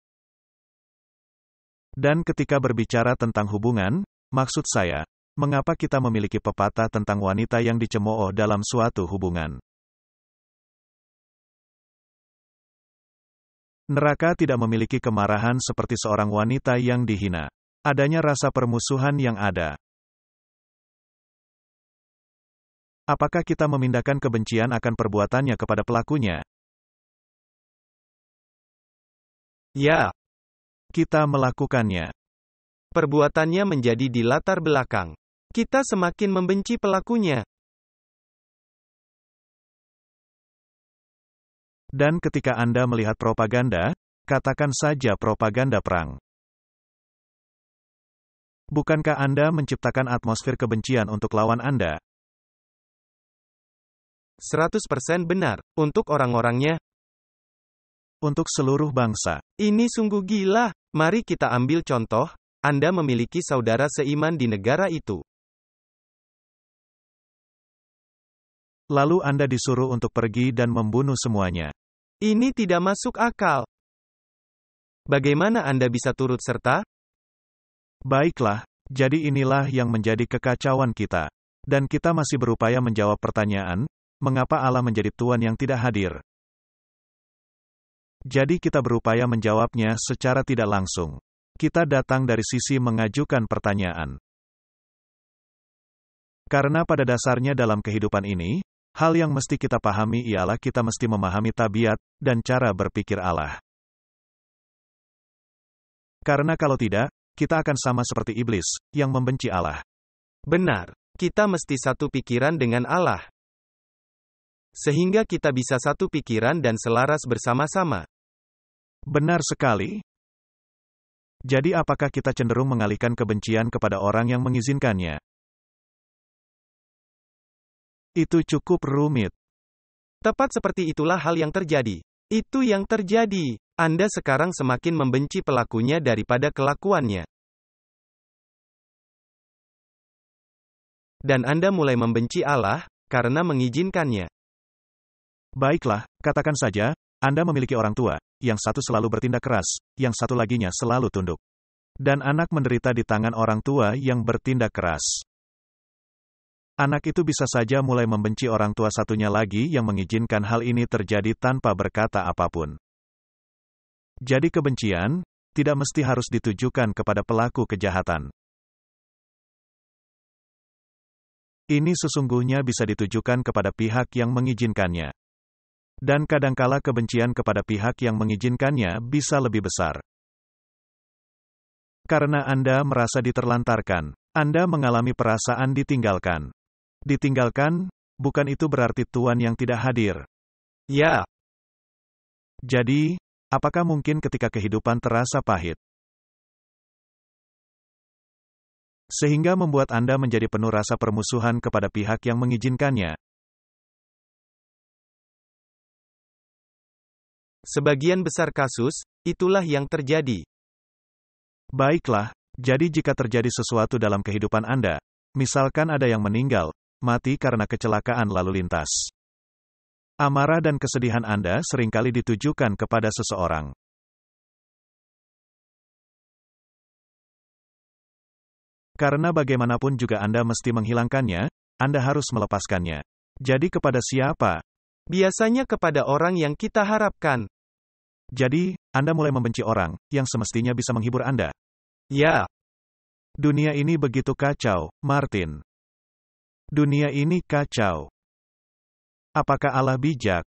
Speaker 2: Dan ketika berbicara tentang hubungan, maksud saya, mengapa kita memiliki pepatah tentang wanita yang dicemooh dalam suatu hubungan? Neraka tidak memiliki kemarahan seperti seorang wanita yang dihina. Adanya rasa permusuhan yang ada. Apakah kita memindahkan kebencian akan perbuatannya kepada pelakunya?
Speaker 1: Ya.
Speaker 2: Kita melakukannya.
Speaker 1: Perbuatannya menjadi di latar belakang. Kita semakin membenci pelakunya.
Speaker 2: Dan ketika Anda melihat propaganda, katakan saja propaganda perang. Bukankah Anda menciptakan atmosfer kebencian untuk lawan Anda?
Speaker 1: 100% benar. Untuk orang-orangnya.
Speaker 2: Untuk seluruh bangsa.
Speaker 1: Ini sungguh gila. Mari kita ambil contoh. Anda memiliki saudara seiman di negara itu.
Speaker 2: Lalu Anda disuruh untuk pergi dan membunuh semuanya.
Speaker 1: Ini tidak masuk akal. Bagaimana Anda bisa turut serta?
Speaker 2: Baiklah, jadi inilah yang menjadi kekacauan kita. Dan kita masih berupaya menjawab pertanyaan, mengapa Allah menjadi Tuhan yang tidak hadir? Jadi kita berupaya menjawabnya secara tidak langsung. Kita datang dari sisi mengajukan pertanyaan. Karena pada dasarnya dalam kehidupan ini, hal yang mesti kita pahami ialah kita mesti memahami tabiat dan cara berpikir Allah. Karena kalau tidak, kita akan sama seperti iblis, yang membenci Allah.
Speaker 1: Benar, kita mesti satu pikiran dengan Allah. Sehingga kita bisa satu pikiran dan selaras bersama-sama.
Speaker 2: Benar sekali. Jadi apakah kita cenderung mengalihkan kebencian kepada orang yang mengizinkannya? Itu cukup rumit.
Speaker 1: Tepat seperti itulah hal yang terjadi. Itu yang terjadi. Anda sekarang semakin membenci pelakunya daripada kelakuannya. Dan Anda mulai membenci Allah, karena mengizinkannya.
Speaker 2: Baiklah, katakan saja, Anda memiliki orang tua, yang satu selalu bertindak keras, yang satu laginya selalu tunduk. Dan anak menderita di tangan orang tua yang bertindak keras. Anak itu bisa saja mulai membenci orang tua satunya lagi yang mengizinkan hal ini terjadi tanpa berkata apapun. Jadi kebencian, tidak mesti harus ditujukan kepada pelaku kejahatan. Ini sesungguhnya bisa ditujukan kepada pihak yang mengizinkannya. Dan kadangkala kebencian kepada pihak yang mengizinkannya bisa lebih besar. Karena Anda merasa diterlantarkan, Anda mengalami perasaan ditinggalkan. Ditinggalkan, bukan itu berarti Tuhan yang tidak hadir.
Speaker 1: Ya.
Speaker 2: Jadi, apakah mungkin ketika kehidupan terasa pahit, sehingga membuat Anda menjadi penuh rasa permusuhan kepada pihak yang mengizinkannya?
Speaker 1: Sebagian besar kasus, itulah yang terjadi.
Speaker 2: Baiklah, jadi jika terjadi sesuatu dalam kehidupan Anda, misalkan ada yang meninggal, mati karena kecelakaan lalu lintas. Amarah dan kesedihan Anda seringkali ditujukan kepada seseorang. Karena bagaimanapun juga Anda mesti menghilangkannya, Anda harus melepaskannya. Jadi kepada siapa?
Speaker 1: Biasanya kepada orang yang kita harapkan.
Speaker 2: Jadi, Anda mulai membenci orang yang semestinya bisa menghibur Anda.
Speaker 1: Ya.
Speaker 2: Dunia ini begitu kacau, Martin. Dunia ini kacau. Apakah Allah bijak?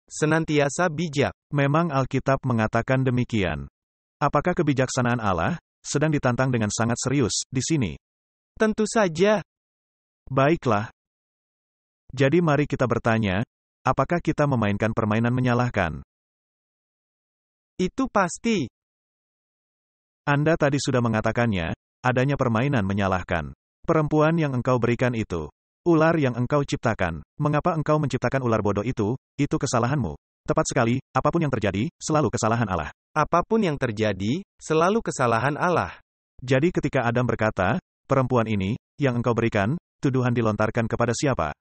Speaker 1: Senantiasa bijak.
Speaker 2: Memang Alkitab mengatakan demikian. Apakah kebijaksanaan Allah sedang ditantang dengan sangat serius di sini?
Speaker 1: Tentu saja.
Speaker 2: Baiklah. Jadi mari kita bertanya, apakah kita memainkan permainan menyalahkan?
Speaker 1: Itu pasti.
Speaker 2: Anda tadi sudah mengatakannya, adanya permainan menyalahkan. Perempuan yang engkau berikan itu. Ular yang engkau ciptakan. Mengapa engkau menciptakan ular bodoh itu kesalahanmu. Tepat sekali, apapun yang terjadi, selalu kesalahan Allah.
Speaker 1: Apapun yang terjadi, selalu kesalahan Allah.
Speaker 2: Jadi ketika Adam berkata, perempuan ini, yang engkau berikan, tuduhan dilontarkan kepada siapa?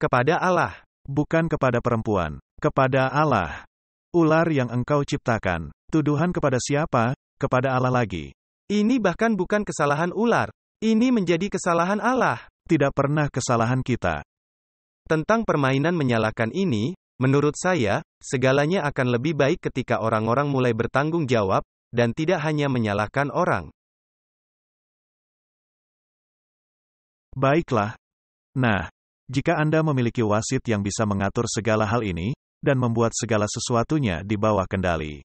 Speaker 1: Kepada Allah.
Speaker 2: Bukan kepada perempuan. Kepada Allah. Ular yang engkau ciptakan. Tuduhan kepada siapa? Kepada Allah lagi.
Speaker 1: Ini bahkan bukan kesalahan ular. Ini menjadi kesalahan Allah.
Speaker 2: Tidak pernah kesalahan kita.
Speaker 1: Tentang permainan menyalahkan ini, menurut saya, segalanya akan lebih baik ketika orang-orang mulai bertanggung jawab, dan tidak hanya menyalahkan orang.
Speaker 2: Baiklah. Nah, jika Anda memiliki wasit yang bisa mengatur segala hal ini, dan membuat segala sesuatunya di bawah kendali,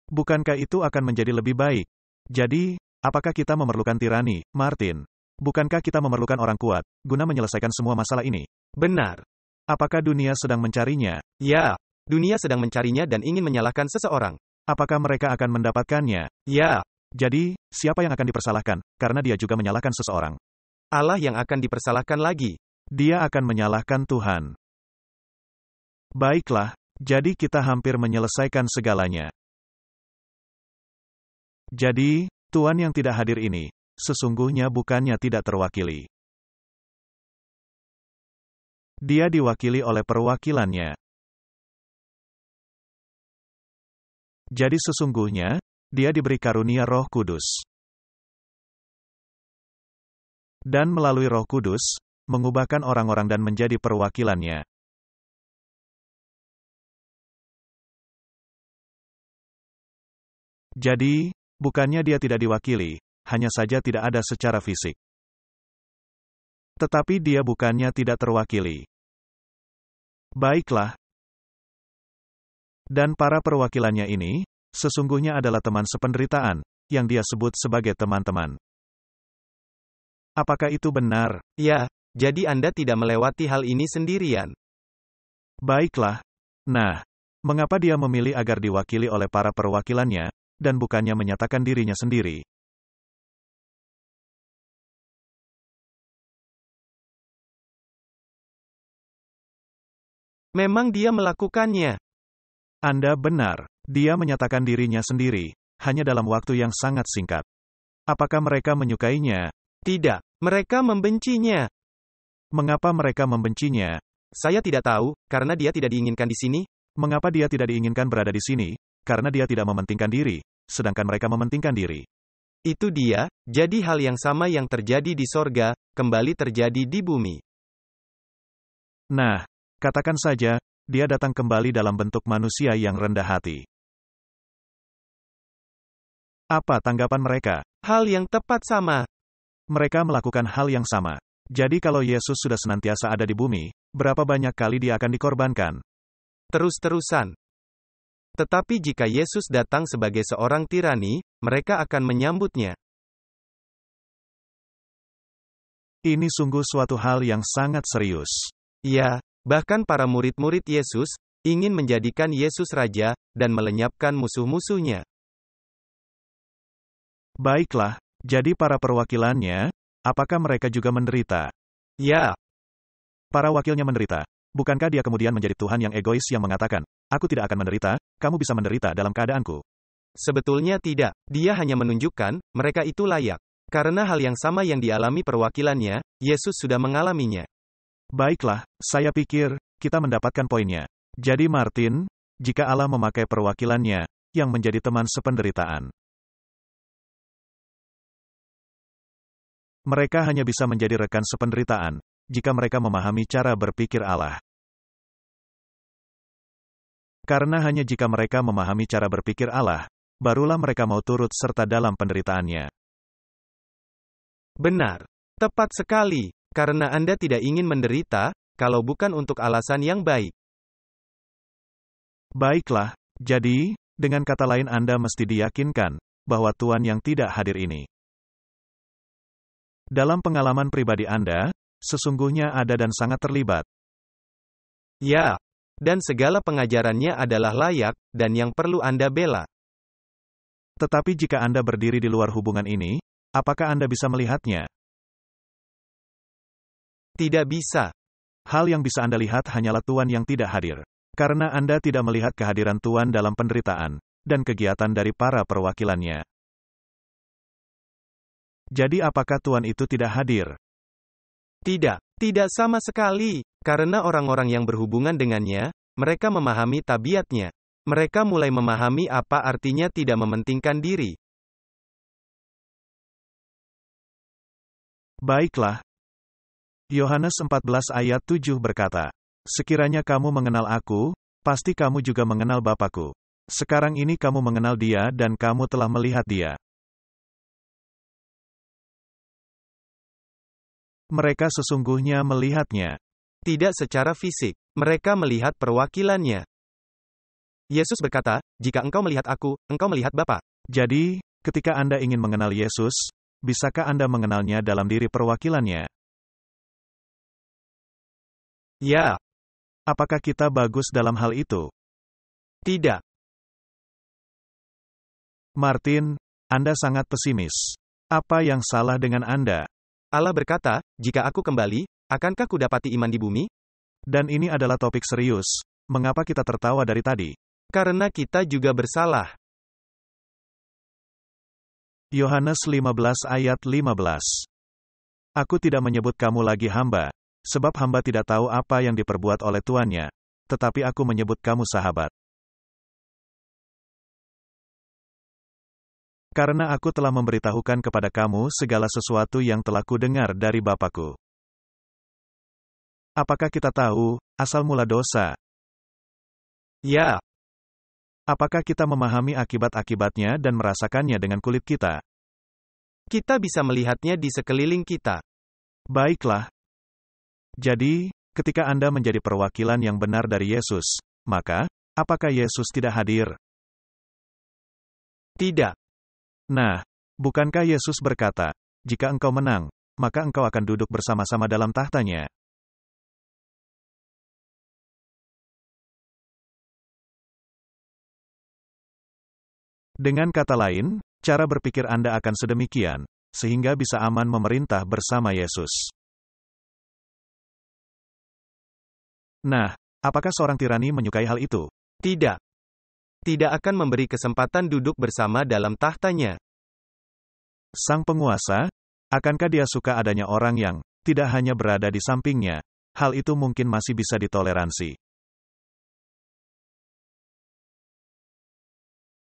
Speaker 2: bukankah itu akan menjadi lebih baik? Jadi, apakah kita memerlukan tirani, Martin? Bukankah kita memerlukan orang kuat, guna menyelesaikan semua masalah ini?
Speaker 1: Benar.
Speaker 2: Apakah dunia sedang mencarinya?
Speaker 1: Ya, dunia sedang mencarinya dan ingin menyalahkan seseorang.
Speaker 2: Apakah mereka akan mendapatkannya?
Speaker 1: Ya.
Speaker 2: Jadi, siapa yang akan dipersalahkan, karena dia juga menyalahkan seseorang?
Speaker 1: Allah yang akan dipersalahkan lagi.
Speaker 2: Dia akan menyalahkan Tuhan. Baiklah, jadi kita hampir menyelesaikan segalanya. Jadi, Tuhan yang tidak hadir ini, sesungguhnya bukannya tidak terwakili. Dia diwakili oleh perwakilannya. Jadi sesungguhnya, dia diberi karunia Roh Kudus. Dan melalui Roh Kudus, mengubahkan orang-orang dan menjadi perwakilannya. Jadi, bukannya dia tidak diwakili, hanya saja tidak ada secara fisik. Tetapi dia bukannya tidak terwakili. Baiklah. Dan para perwakilannya ini, sesungguhnya adalah teman sependeritaan, yang dia sebut sebagai teman-teman. Apakah itu benar?
Speaker 1: Ya, jadi Anda tidak melewati hal ini sendirian.
Speaker 2: Baiklah. Nah, mengapa dia memilih agar diwakili oleh para perwakilannya, dan bukannya menyatakan dirinya sendiri?
Speaker 1: Memang dia melakukannya.
Speaker 2: Anda benar, dia menyatakan dirinya sendiri, hanya dalam waktu yang sangat singkat. Apakah mereka menyukainya?
Speaker 1: Tidak, mereka membencinya.
Speaker 2: Mengapa mereka membencinya?
Speaker 1: Saya tidak tahu, karena dia tidak diinginkan di sini.
Speaker 2: Mengapa dia tidak diinginkan berada di sini? Karena dia tidak mementingkan diri, sedangkan mereka mementingkan diri.
Speaker 1: Itu dia, jadi hal yang sama yang terjadi di sorga, kembali terjadi di bumi.
Speaker 2: Nah, katakan saja, dia datang kembali dalam bentuk manusia yang rendah hati. Apa tanggapan mereka?
Speaker 1: Hal yang tepat sama.
Speaker 2: Mereka melakukan hal yang sama. Jadi kalau Yesus sudah senantiasa ada di bumi, berapa banyak kali dia akan dikorbankan?
Speaker 1: Terus-terusan. Tetapi jika Yesus datang sebagai seorang tirani, mereka akan menyambutnya.
Speaker 2: Ini sungguh suatu hal yang sangat serius.
Speaker 1: Ya, bahkan para murid-murid Yesus ingin menjadikan Yesus raja dan melenyapkan musuh-musuhnya.
Speaker 2: Baiklah, jadi para perwakilannya, apakah mereka juga menderita?
Speaker 1: Ya.
Speaker 2: Para wakilnya menderita. Bukankah dia kemudian menjadi Tuhan yang egois yang mengatakan, "Aku tidak akan menderita, kamu bisa menderita dalam keadaanku"?
Speaker 1: Sebetulnya tidak. Dia hanya menunjukkan mereka itu layak. Karena hal yang sama yang dialami perwakilannya, Yesus sudah mengalaminya.
Speaker 2: Baiklah, saya pikir kita mendapatkan poinnya. Jadi Martin, jika Allah memakai perwakilannya yang menjadi teman sependeritaan, mereka hanya bisa menjadi rekan sependeritaan jika mereka memahami cara berpikir Allah. Karena hanya jika mereka memahami cara berpikir Allah, barulah mereka mau turut serta dalam penderitaannya.
Speaker 1: Benar. Tepat sekali. Karena Anda tidak ingin menderita, kalau bukan untuk alasan yang baik.
Speaker 2: Baiklah, jadi, dengan kata lain Anda mesti diyakinkan bahwa Tuhan yang tidak hadir ini. Dalam pengalaman pribadi Anda, sesungguhnya ada dan sangat terlibat.
Speaker 1: Ya. Dan segala pengajarannya adalah layak, dan yang perlu Anda bela.
Speaker 2: Tetapi jika Anda berdiri di luar hubungan ini, apakah Anda bisa melihatnya?
Speaker 1: Tidak bisa.
Speaker 2: Hal yang bisa Anda lihat hanyalah Tuhan yang tidak hadir. Karena Anda tidak melihat kehadiran Tuhan dalam penderitaan dan kegiatan dari para perwakilannya. Jadi apakah Tuhan itu tidak hadir?
Speaker 1: Tidak. Tidak sama sekali. Karena orang-orang yang berhubungan dengannya, mereka memahami tabiatnya. Mereka mulai memahami apa artinya tidak mementingkan diri.
Speaker 2: Baiklah. Yohanes 14 ayat 7 berkata, "Sekiranya kamu mengenal aku, pasti kamu juga mengenal Bapa-Ku. Sekarang ini kamu mengenal Dia dan kamu telah melihat Dia." Mereka sesungguhnya melihatnya.
Speaker 1: Tidak secara fisik. Mereka melihat perwakilannya. Yesus berkata, "Jika engkau melihat aku, engkau melihat Bapa."
Speaker 2: Jadi, ketika Anda ingin mengenal Yesus, bisakah Anda mengenalnya dalam diri perwakilannya?
Speaker 1: Ya.
Speaker 2: Apakah kita bagus dalam hal itu?
Speaker 1: Tidak.
Speaker 2: Martin, Anda sangat pesimis. Apa yang salah dengan Anda?
Speaker 1: Allah berkata, "Jika aku kembali, akankah kudapati iman di bumi?"
Speaker 2: Dan ini adalah topik serius. Mengapa kita tertawa dari tadi?
Speaker 1: Karena kita juga bersalah.
Speaker 2: Yohanes 15 ayat 15. Aku tidak menyebut kamu lagi hamba, sebab hamba tidak tahu apa yang diperbuat oleh tuannya, tetapi aku menyebut kamu sahabat. Karena aku telah memberitahukan kepada kamu segala sesuatu yang telah kudengar dari Bapa-Ku. Apakah kita tahu asal mula dosa?
Speaker 1: Ya,
Speaker 2: Apakah kita memahami akibat-akibatnya dan merasakannya dengan kulit kita?
Speaker 1: kita bisa melihatnya di sekeliling kita.
Speaker 2: Baiklah. Jadi, ketika Anda menjadi perwakilan yang benar dari Yesus, maka, apakah Yesus tidak hadir?
Speaker 1: Tidak.
Speaker 2: Nah, bukankah Yesus berkata, jika engkau menang, maka engkau akan duduk bersama-sama dalam tahtanya? Dengan kata lain, cara berpikir Anda akan sedemikian, sehingga bisa aman memerintah bersama Yesus. Nah, apakah seorang tirani menyukai hal itu?
Speaker 1: Tidak. Tidak akan memberi kesempatan duduk bersama dalam tahtanya.
Speaker 2: Sang penguasa, akankah dia suka adanya orang yang tidak hanya berada di sampingnya? Hal itu mungkin masih bisa ditoleransi.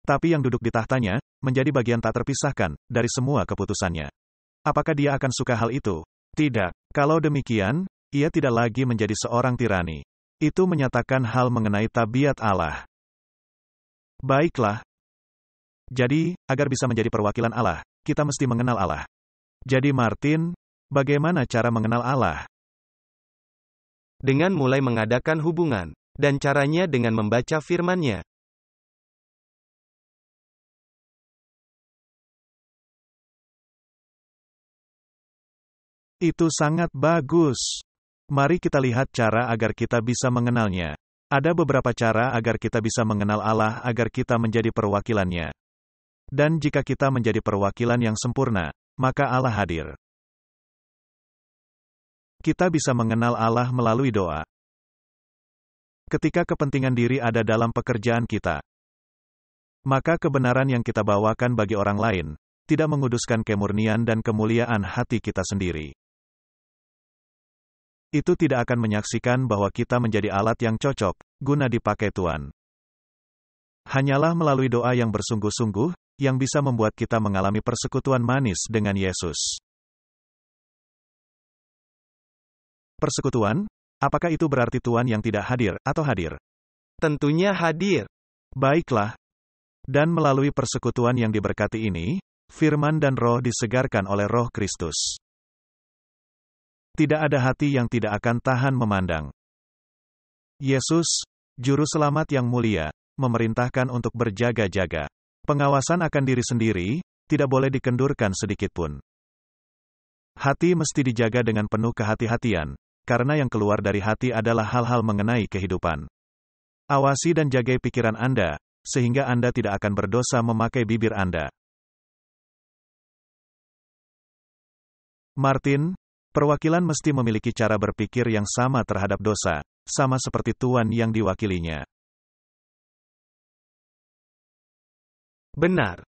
Speaker 2: Tapi yang duduk di tahtanya, menjadi bagian tak terpisahkan dari semua keputusannya. Apakah dia akan suka hal itu? Tidak. Kalau demikian, ia tidak lagi menjadi seorang tirani. Itu menyatakan hal mengenai tabiat Allah. Baiklah. Jadi, agar bisa menjadi perwakilan Allah, kita mesti mengenal Allah. Jadi Martin, bagaimana cara mengenal Allah?
Speaker 1: Dengan mulai mengadakan hubungan. Dan caranya dengan membaca firman-Nya.
Speaker 2: Itu sangat bagus. Mari kita lihat cara agar kita bisa mengenalnya. Ada beberapa cara agar kita bisa mengenal Allah agar kita menjadi perwakilannya. Dan jika kita menjadi perwakilan yang sempurna, maka Allah hadir. Kita bisa mengenal Allah melalui doa. Ketika kepentingan diri ada dalam pekerjaan kita, maka kebenaran yang kita bawakan bagi orang lain, tidak menguduskan kemurnian dan kemuliaan hati kita sendiri. Itu tidak akan menyaksikan bahwa kita menjadi alat yang cocok, guna dipakai Tuhan. Hanyalah melalui doa yang bersungguh-sungguh, yang bisa membuat kita mengalami persekutuan manis dengan Yesus. Persekutuan? Apakah itu berarti Tuhan yang tidak hadir, atau hadir?
Speaker 1: Tentunya hadir.
Speaker 2: Baiklah. Dan melalui persekutuan yang diberkati ini, firman dan roh disegarkan oleh Roh Kristus. Tidak ada hati yang tidak akan tahan memandang. Yesus, Juru Selamat yang mulia, memerintahkan untuk berjaga-jaga. Pengawasan akan diri sendiri, tidak boleh dikendurkan sedikitpun. Hati mesti dijaga dengan penuh kehati-hatian, karena yang keluar dari hati adalah hal-hal mengenai kehidupan. Awasi dan jagai pikiran Anda, sehingga Anda tidak akan berdosa memakai bibir Anda. Martin, perwakilan mesti memiliki cara berpikir yang sama terhadap dosa, sama seperti Tuan yang diwakilinya.
Speaker 1: Benar.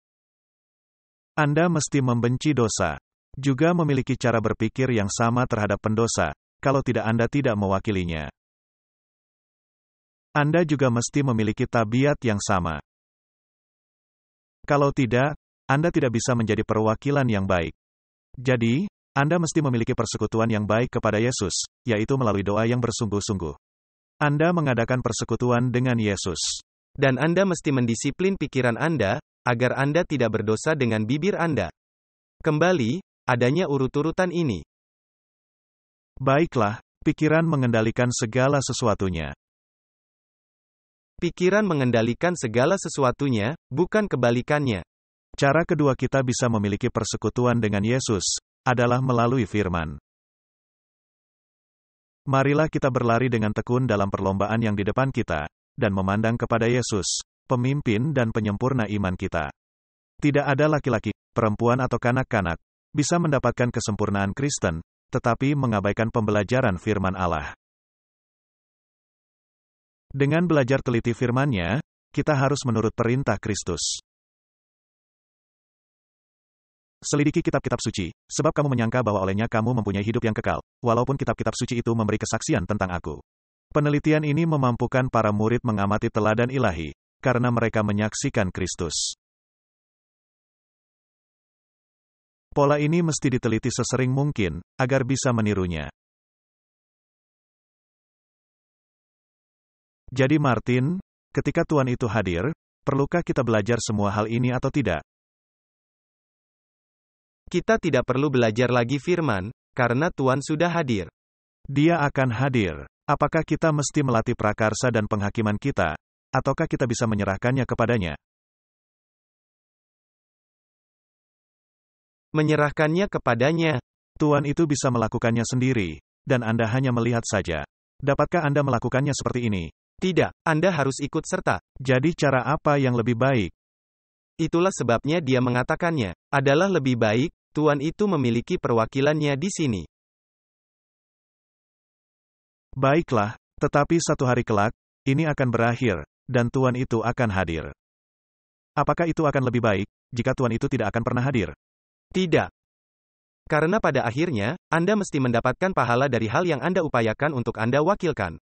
Speaker 2: Anda mesti membenci dosa. Juga memiliki cara berpikir yang sama terhadap pendosa, kalau tidak Anda tidak mewakilinya. Anda juga mesti memiliki tabiat yang sama. Kalau tidak, Anda tidak bisa menjadi perwakilan yang baik. Jadi, Anda mesti memiliki persekutuan yang baik kepada Yesus, yaitu melalui doa yang bersungguh-sungguh. Anda mengadakan persekutuan dengan Yesus.
Speaker 1: Dan Anda mesti mendisiplin pikiran Anda, agar Anda tidak berdosa dengan bibir Anda. Kembali, adanya urut-urutan ini.
Speaker 2: Baiklah, pikiran mengendalikan segala sesuatunya.
Speaker 1: Pikiran mengendalikan segala sesuatunya, bukan kebalikannya.
Speaker 2: Cara kedua kita bisa memiliki persekutuan dengan Yesus, adalah melalui firman. Marilah kita berlari dengan tekun dalam perlombaan yang di depan kita, dan memandang kepada Yesus, pemimpin dan penyempurna iman kita. Tidak ada laki-laki, perempuan atau kanak-kanak, bisa mendapatkan kesempurnaan Kristen, tetapi mengabaikan pembelajaran firman Allah. Dengan belajar teliti firman-Nya, kita harus menurut perintah Kristus. Selidiki kitab-kitab suci, sebab kamu menyangka bahwa olehnya kamu mempunyai hidup yang kekal, walaupun kitab-kitab suci itu memberi kesaksian tentang aku. Penelitian ini memampukan para murid mengamati teladan ilahi, karena mereka menyaksikan Kristus. Pola ini mesti diteliti sesering mungkin, agar bisa menirunya. Jadi Martin, ketika Tuhan itu hadir, perlukah kita belajar semua hal ini atau tidak?
Speaker 1: Kita tidak perlu belajar lagi firman, karena Tuhan sudah hadir.
Speaker 2: Dia akan hadir. Apakah kita mesti melatih prakarsa dan penghakiman kita, ataukah kita bisa menyerahkannya kepadanya?
Speaker 1: Menyerahkannya kepadanya.
Speaker 2: Tuhan itu bisa melakukannya sendiri, dan Anda hanya melihat saja. Dapatkah Anda melakukannya seperti ini?
Speaker 1: Tidak, Anda harus ikut serta.
Speaker 2: Jadi cara apa yang lebih baik?
Speaker 1: Itulah sebabnya dia mengatakannya, adalah lebih baik, Tuhan itu memiliki perwakilannya di sini.
Speaker 2: Baiklah, tetapi satu hari kelak, ini akan berakhir, dan Tuhan itu akan hadir. Apakah itu akan lebih baik, jika Tuhan itu tidak akan pernah hadir?
Speaker 1: Tidak. Karena pada akhirnya, Anda mesti mendapatkan pahala dari hal yang Anda upayakan untuk Anda wakilkan.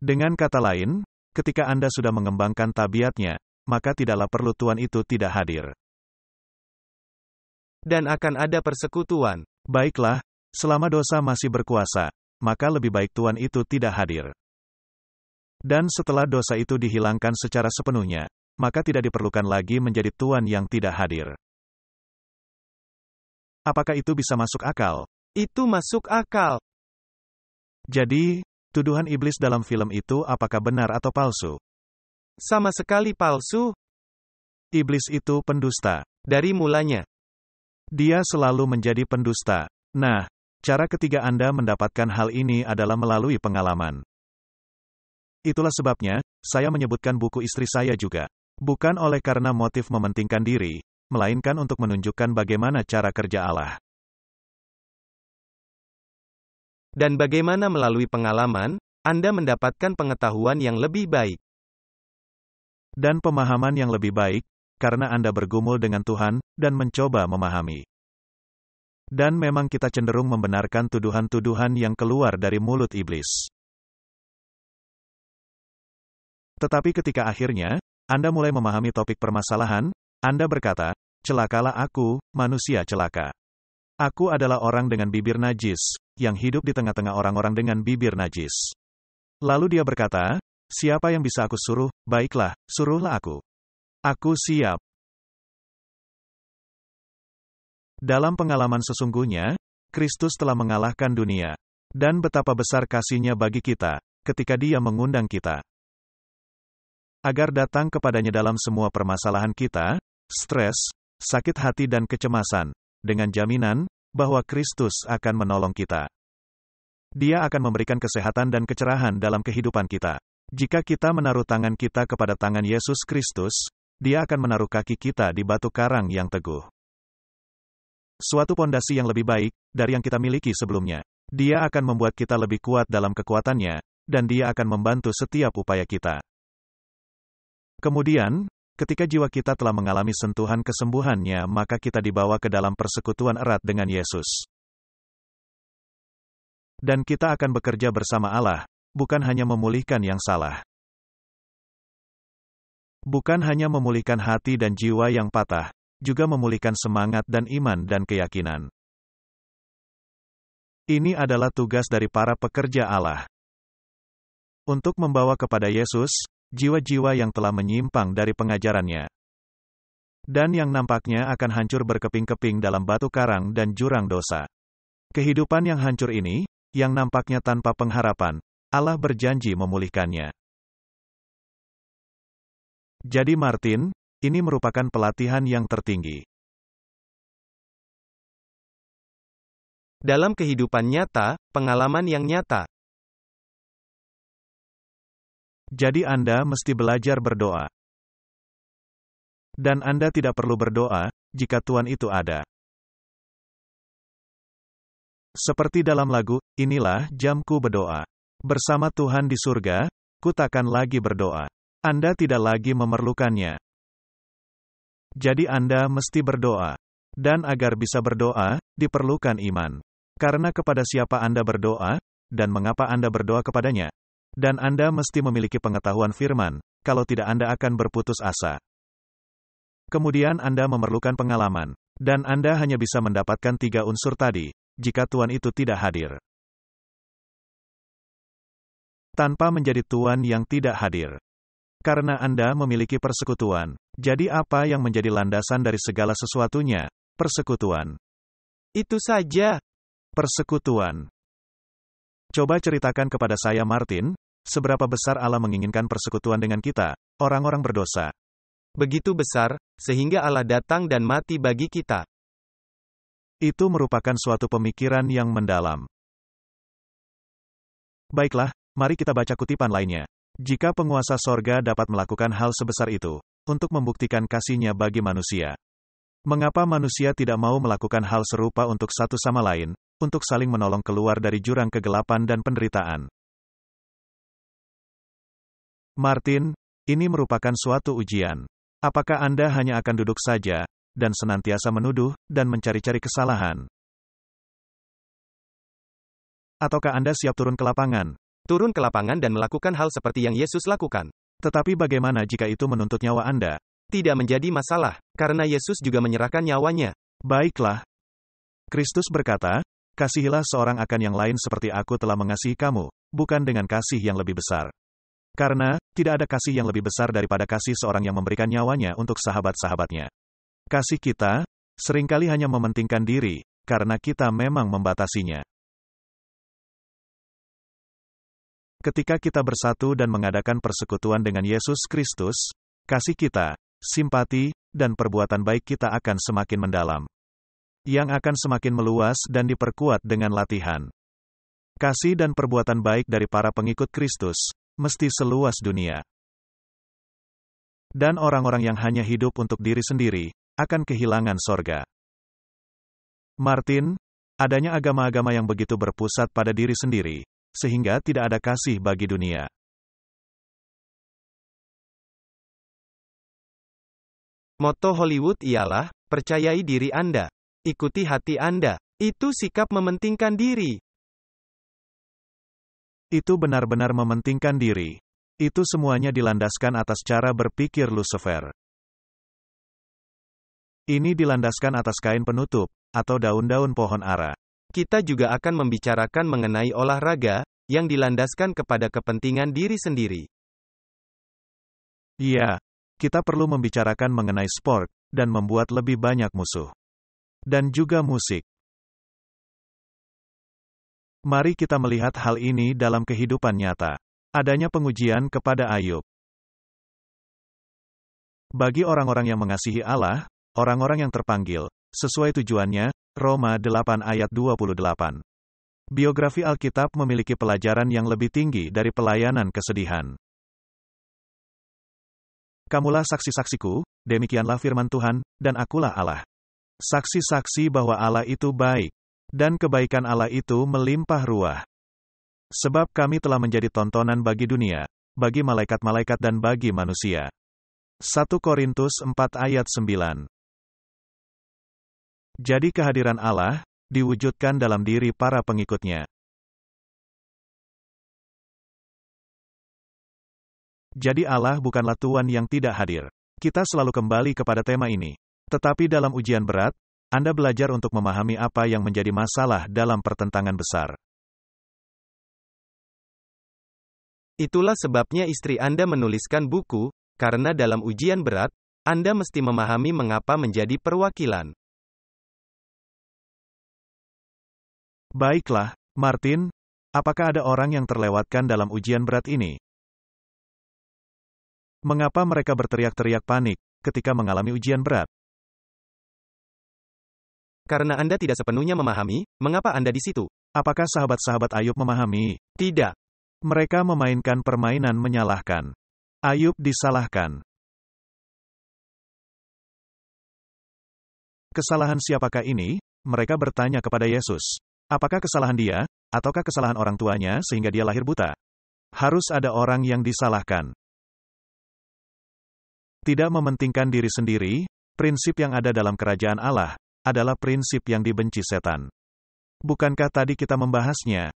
Speaker 2: Dengan kata lain, ketika Anda sudah mengembangkan tabiatnya, maka tidaklah perlu Tuhan itu tidak hadir.
Speaker 1: Dan akan ada persekutuan.
Speaker 2: Baiklah, selama dosa masih berkuasa, maka lebih baik Tuhan itu tidak hadir. Dan setelah dosa itu dihilangkan secara sepenuhnya, maka tidak diperlukan lagi menjadi Tuhan yang tidak hadir. Apakah itu bisa masuk akal?
Speaker 1: Itu masuk akal.
Speaker 2: Jadi, tuduhan iblis dalam film itu apakah benar atau palsu?
Speaker 1: Sama sekali palsu.
Speaker 2: Iblis itu pendusta.
Speaker 1: Dari mulanya.
Speaker 2: Dia selalu menjadi pendusta. Nah, cara ketiga Anda mendapatkan hal ini adalah melalui pengalaman. Itulah sebabnya, saya menyebutkan buku istri saya juga. Bukan oleh karena motif mementingkan diri, melainkan untuk menunjukkan bagaimana cara kerja Allah.
Speaker 1: Dan bagaimana melalui pengalaman, Anda mendapatkan pengetahuan yang lebih baik.
Speaker 2: Dan pemahaman yang lebih baik, karena Anda bergumul dengan Tuhan, dan mencoba memahami. Dan memang kita cenderung membenarkan tuduhan-tuduhan yang keluar dari mulut iblis. Tetapi ketika akhirnya, Anda mulai memahami topik permasalahan, Anda berkata, celakalah aku, manusia celaka. Aku adalah orang dengan bibir najis, yang hidup di tengah-tengah orang-orang dengan bibir najis. Lalu dia berkata, siapa yang bisa aku suruh? Baiklah, suruhlah aku. Aku siap. Dalam pengalaman sesungguhnya, Kristus telah mengalahkan dunia. Dan betapa besar kasih-Nya bagi kita, ketika Dia mengundang kita. Agar datang kepadanya dalam semua permasalahan kita, stres, sakit hati dan kecemasan, dengan jaminan, bahwa Kristus akan menolong kita. Dia akan memberikan kesehatan dan kecerahan dalam kehidupan kita. Jika kita menaruh tangan kita kepada tangan Yesus Kristus, Dia akan menaruh kaki kita di batu karang yang teguh. Suatu pondasi yang lebih baik dari yang kita miliki sebelumnya. Dia akan membuat kita lebih kuat dalam kekuatannya, dan Dia akan membantu setiap upaya kita. Kemudian, ketika jiwa kita telah mengalami sentuhan kesembuhannya, maka kita dibawa ke dalam persekutuan erat dengan Yesus. Dan kita akan bekerja bersama Allah, bukan hanya memulihkan yang salah. Bukan hanya memulihkan hati dan jiwa yang patah, juga memulihkan semangat dan iman dan keyakinan. Ini adalah tugas dari para pekerja Allah. Untuk membawa kepada Yesus, jiwa-jiwa yang telah menyimpang dari pengajarannya. Dan yang nampaknya akan hancur berkeping-keping dalam batu karang dan jurang dosa. Kehidupan yang hancur ini, yang nampaknya tanpa pengharapan, Allah berjanji memulihkannya. Jadi Martin, ini merupakan pelatihan yang tertinggi.
Speaker 1: Dalam kehidupan nyata, pengalaman yang nyata.
Speaker 2: Jadi Anda mesti belajar berdoa. Dan Anda tidak perlu berdoa, jika Tuhan itu ada. Seperti dalam lagu, inilah jamku berdoa. Bersama Tuhan di surga, ku takkan lagi berdoa. Anda tidak lagi memerlukannya. Jadi Anda mesti berdoa. Dan agar bisa berdoa, diperlukan iman. Karena kepada siapa Anda berdoa, dan mengapa Anda berdoa kepadanya? Dan Anda mesti memiliki pengetahuan firman, kalau tidak Anda akan berputus asa. Kemudian Anda memerlukan pengalaman, dan Anda hanya bisa mendapatkan 3 unsur tadi, jika Tuhan itu tidak hadir. Tanpa menjadi Tuhan yang tidak hadir. Karena Anda memiliki persekutuan, jadi apa yang menjadi landasan dari segala sesuatunya? Persekutuan.
Speaker 1: Itu saja.
Speaker 2: Persekutuan. Coba ceritakan kepada saya, Martin, seberapa besar Allah menginginkan persekutuan dengan kita, orang-orang berdosa.
Speaker 1: Begitu besar, sehingga Allah datang dan mati bagi kita.
Speaker 2: Itu merupakan suatu pemikiran yang mendalam. Baiklah, mari kita baca kutipan lainnya. Jika penguasa sorga dapat melakukan hal sebesar itu, untuk membuktikan kasih-Nya bagi manusia, mengapa manusia tidak mau melakukan hal serupa untuk satu sama lain, untuk saling menolong keluar dari jurang kegelapan dan penderitaan? Martin, ini merupakan suatu ujian. Apakah Anda hanya akan duduk saja, dan senantiasa menuduh, dan mencari-cari kesalahan? Ataukah Anda siap turun ke lapangan?
Speaker 1: Turun ke lapangan dan melakukan hal seperti yang Yesus lakukan.
Speaker 2: Tetapi bagaimana jika itu menuntut nyawa Anda?
Speaker 1: Tidak menjadi masalah, karena Yesus juga menyerahkan nyawanya.
Speaker 2: Baiklah. Kristus berkata, "Kasihilah seorang akan yang lain seperti aku telah mengasihi kamu," bukan dengan kasih yang lebih besar. Karena, tidak ada kasih yang lebih besar daripada kasih seorang yang memberikan nyawanya untuk sahabat-sahabatnya. Kasih kita, seringkali hanya mementingkan diri, karena kita memang membatasinya. Ketika kita bersatu dan mengadakan persekutuan dengan Yesus Kristus, kasih kita, simpati, dan perbuatan baik kita akan semakin mendalam. Yang akan semakin meluas dan diperkuat dengan latihan. Kasih dan perbuatan baik dari para pengikut Kristus, mesti seluas dunia. Dan orang-orang yang hanya hidup untuk diri sendiri, akan kehilangan sorga. Martin, adanya agama-agama yang begitu berpusat pada diri sendiri, sehingga tidak ada kasih bagi dunia.
Speaker 1: Moto Hollywood ialah, percayai diri Anda. Ikuti hati Anda. Itu sikap mementingkan diri.
Speaker 2: Itu benar-benar mementingkan diri. Itu semuanya dilandaskan atas cara berpikir Lucifer. Ini dilandaskan atas kain penutup, atau daun-daun pohon ara.
Speaker 1: Kita juga akan membicarakan mengenai olahraga, yang dilandaskan kepada kepentingan diri sendiri.
Speaker 2: Ya, kita perlu membicarakan mengenai sport, dan membuat lebih banyak musuh. Dan juga musik. Mari kita melihat hal ini dalam kehidupan nyata. Adanya pengujian kepada Ayub. Bagi orang-orang yang mengasihi Allah, orang-orang yang terpanggil, sesuai tujuannya, Roma 8 ayat 28. Biografi Alkitab memiliki pelajaran yang lebih tinggi dari pelayanan kesedihan. Kamulah saksi-saksiku, demikianlah firman Tuhan, dan akulah Allah. Saksi-saksi bahwa Allah itu baik, dan kebaikan Allah itu melimpah ruah. Sebab kami telah menjadi tontonan bagi dunia, bagi malaikat-malaikat dan bagi manusia. 1 Korintus 4 ayat 9. Jadi kehadiran Allah, diwujudkan dalam diri para pengikutnya. Jadi Allah bukanlah Tuhan yang tidak hadir. Kita selalu kembali kepada tema ini. Tetapi dalam ujian berat, Anda belajar untuk memahami apa yang menjadi masalah dalam pertentangan besar.
Speaker 1: Itulah sebabnya istri Anda menuliskan buku, karena dalam ujian berat, Anda mesti memahami mengapa menjadi perwakilan.
Speaker 2: Baiklah, Martin, apakah ada orang yang terlewatkan dalam ujian berat ini? Mengapa mereka berteriak-teriak panik ketika mengalami ujian berat?
Speaker 1: Karena Anda tidak sepenuhnya memahami, mengapa Anda di situ.
Speaker 2: Apakah sahabat-sahabat Ayub memahami?
Speaker 1: Tidak.
Speaker 2: Mereka memainkan permainan menyalahkan. Ayub disalahkan. Kesalahan siapakah ini? Mereka bertanya kepada Yesus. Apakah kesalahan dia, ataukah kesalahan orang tuanya sehingga dia lahir buta? Harus ada orang yang disalahkan. Tidak mementingkan diri sendiri, prinsip yang ada dalam kerajaan Allah, adalah prinsip yang dibenci setan. Bukankah tadi kita membahasnya?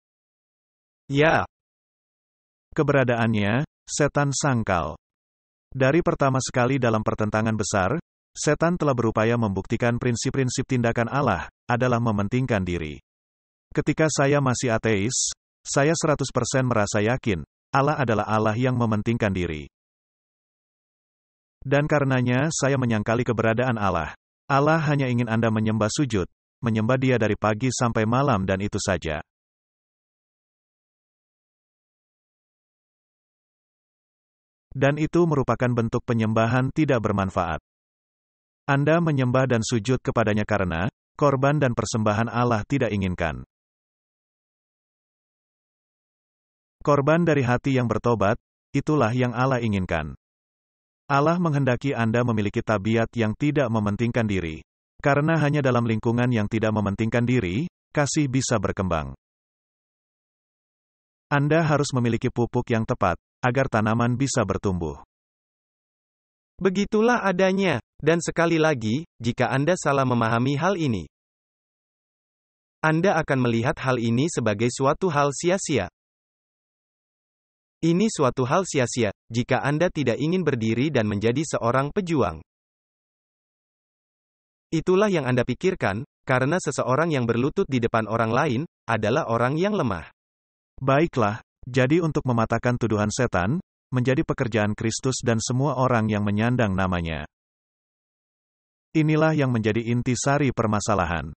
Speaker 1: Ya,
Speaker 2: Keberadaannya, setan sangkal. Dari pertama sekali dalam pertentangan besar, setan telah berupaya membuktikan prinsip-prinsip tindakan Allah adalah mementingkan diri. Ketika saya masih ateis, saya 100% merasa yakin, Allah adalah Allah yang mementingkan diri. Dan karenanya saya menyangkali keberadaan Allah. Allah hanya ingin Anda menyembah sujud, menyembah Dia dari pagi sampai malam dan itu saja. Dan itu merupakan bentuk penyembahan tidak bermanfaat. Anda menyembah dan sujud kepadanya karena korban dan persembahan Allah tidak inginkan. Korban dari hati yang bertobat, itulah yang Allah inginkan. Allah menghendaki Anda memiliki tabiat yang tidak mementingkan diri. Karena hanya dalam lingkungan yang tidak mementingkan diri, kasih bisa berkembang. Anda harus memiliki pupuk yang tepat, agar tanaman bisa bertumbuh.
Speaker 1: begitulah adanya. Dan sekali lagi, jika Anda salah memahami hal ini, Anda akan melihat hal ini sebagai suatu hal sia-sia. Ini suatu hal sia-sia, jika Anda tidak ingin berdiri dan menjadi seorang pejuang. Itulah yang Anda pikirkan, karena seseorang yang berlutut di depan orang lain, adalah orang yang lemah.
Speaker 2: Baiklah, jadi untuk mematahkan tuduhan setan, menjadi pekerjaan Kristus dan semua orang yang menyandang namanya. Inilah yang menjadi inti sari permasalahan.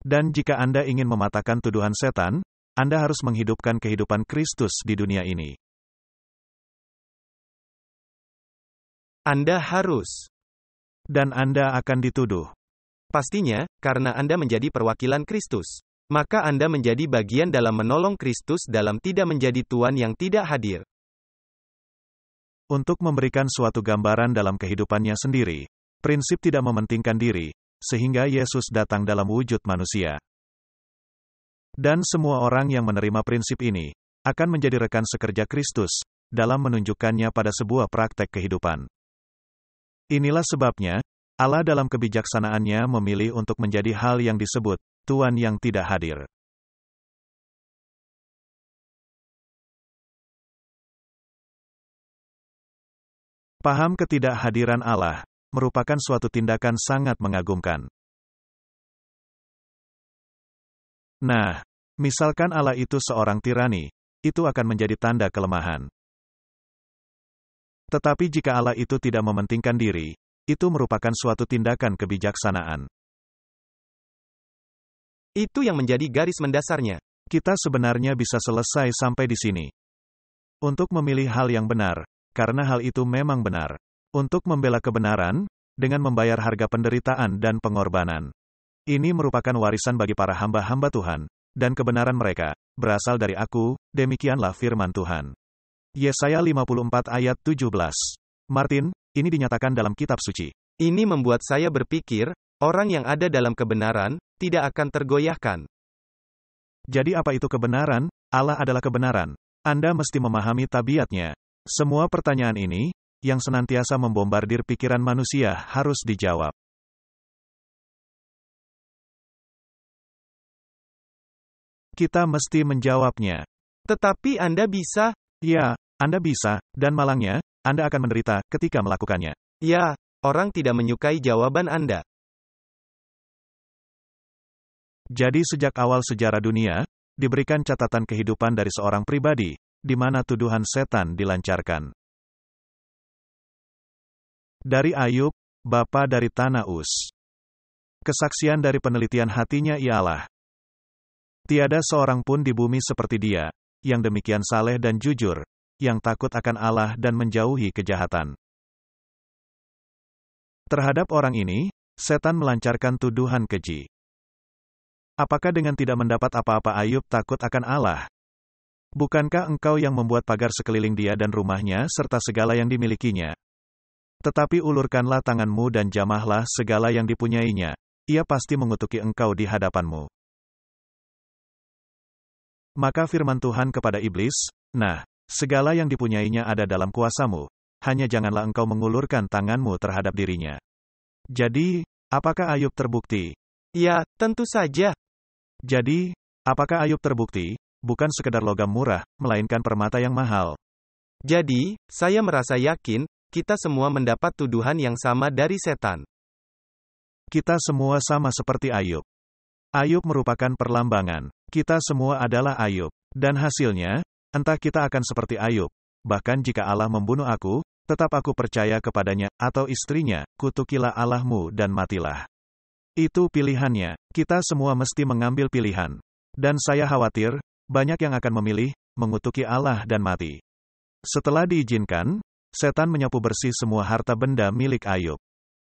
Speaker 2: Dan jika Anda ingin mematahkan tuduhan setan, Anda harus menghidupkan kehidupan Kristus di dunia ini.
Speaker 1: Anda harus.
Speaker 2: Dan Anda akan dituduh.
Speaker 1: Pastinya, karena Anda menjadi perwakilan Kristus. Maka Anda menjadi bagian dalam menolong Kristus dalam tidak menjadi Tuhan yang tidak hadir.
Speaker 2: Untuk memberikan suatu gambaran dalam kehidupannya sendiri, prinsip tidak mementingkan diri, sehingga Yesus datang dalam wujud manusia. Dan semua orang yang menerima prinsip ini, akan menjadi rekan sekerja Kristus, dalam menunjukkannya pada sebuah praktek kehidupan. Inilah sebabnya, Allah dalam kebijaksanaannya memilih untuk menjadi hal yang disebut Tuhan yang tidak hadir. Paham ketidakhadiran Allah merupakan suatu tindakan sangat mengagumkan. Nah, misalkan Allah itu seorang tirani, itu akan menjadi tanda kelemahan. Tetapi jika Allah itu tidak mementingkan diri, itu merupakan suatu tindakan kebijaksanaan.
Speaker 1: Itu yang menjadi garis mendasarnya.
Speaker 2: Kita sebenarnya bisa selesai sampai di sini. Untuk memilih hal yang benar, karena hal itu memang benar. Untuk membela kebenaran, dengan membayar harga penderitaan dan pengorbanan. Ini merupakan warisan bagi para hamba-hamba Tuhan, dan kebenaran mereka, berasal dari aku, demikianlah firman Tuhan. Yesaya 54 ayat 17. Martin, ini dinyatakan dalam kitab suci.
Speaker 1: Ini membuat saya berpikir, orang yang ada dalam kebenaran, tidak akan tergoyahkan.
Speaker 2: Jadi apa itu kebenaran? Allah adalah kebenaran. Anda mesti memahami tabiatnya. Semua pertanyaan ini, yang senantiasa membombardir pikiran manusia, harus dijawab. Kita mesti menjawabnya.
Speaker 1: Tetapi Anda bisa,
Speaker 2: Ya, Anda bisa, dan malangnya, Anda akan menderita ketika melakukannya.
Speaker 1: ya, orang tidak menyukai jawaban Anda.
Speaker 2: Jadi sejak awal sejarah dunia, diberikan catatan kehidupan dari seorang pribadi, di mana tuduhan setan dilancarkan. Dari Ayub, bapa dari tanah Uz. Kesaksian dari penelitian hatinya ialah, tiada seorang pun di bumi seperti dia, yang demikian saleh dan jujur, yang takut akan Allah dan menjauhi kejahatan. Terhadap orang ini, setan melancarkan tuduhan keji. Apakah dengan tidak mendapat apa-apa Ayub takut akan Allah? Bukankah engkau yang membuat pagar sekeliling dia dan rumahnya serta segala yang dimilikinya? Tetapi ulurkanlah tanganmu dan jamahlah segala yang dipunyainya. Ia pasti mengutuki engkau di hadapanmu. Maka firman Tuhan kepada iblis, nah, segala yang dipunyainya ada dalam kuasamu, hanya janganlah engkau mengulurkan tanganmu terhadap dirinya. Jadi, apakah Ayub terbukti
Speaker 1: Ya, tentu saja.
Speaker 2: Jadi, apakah Ayub terbukti, bukan sekedar logam murah, melainkan permata yang mahal?
Speaker 1: Jadi, saya merasa yakin, kita semua mendapat tuduhan yang sama dari setan.
Speaker 2: Kita semua sama seperti Ayub. Ayub merupakan perlambangan. Kita semua adalah Ayub. Dan hasilnya, entah kita akan seperti Ayub. Bahkan jika Allah membunuh aku, tetap aku percaya kepadanya, atau istrinya, kutukilah Allahmu dan matilah. Itu pilihannya. Kita semua mesti mengambil pilihan. Dan saya khawatir, banyak yang akan memilih, mengutuki Allah dan mati. Setelah diizinkan, setan menyapu bersih semua harta benda milik Ayub.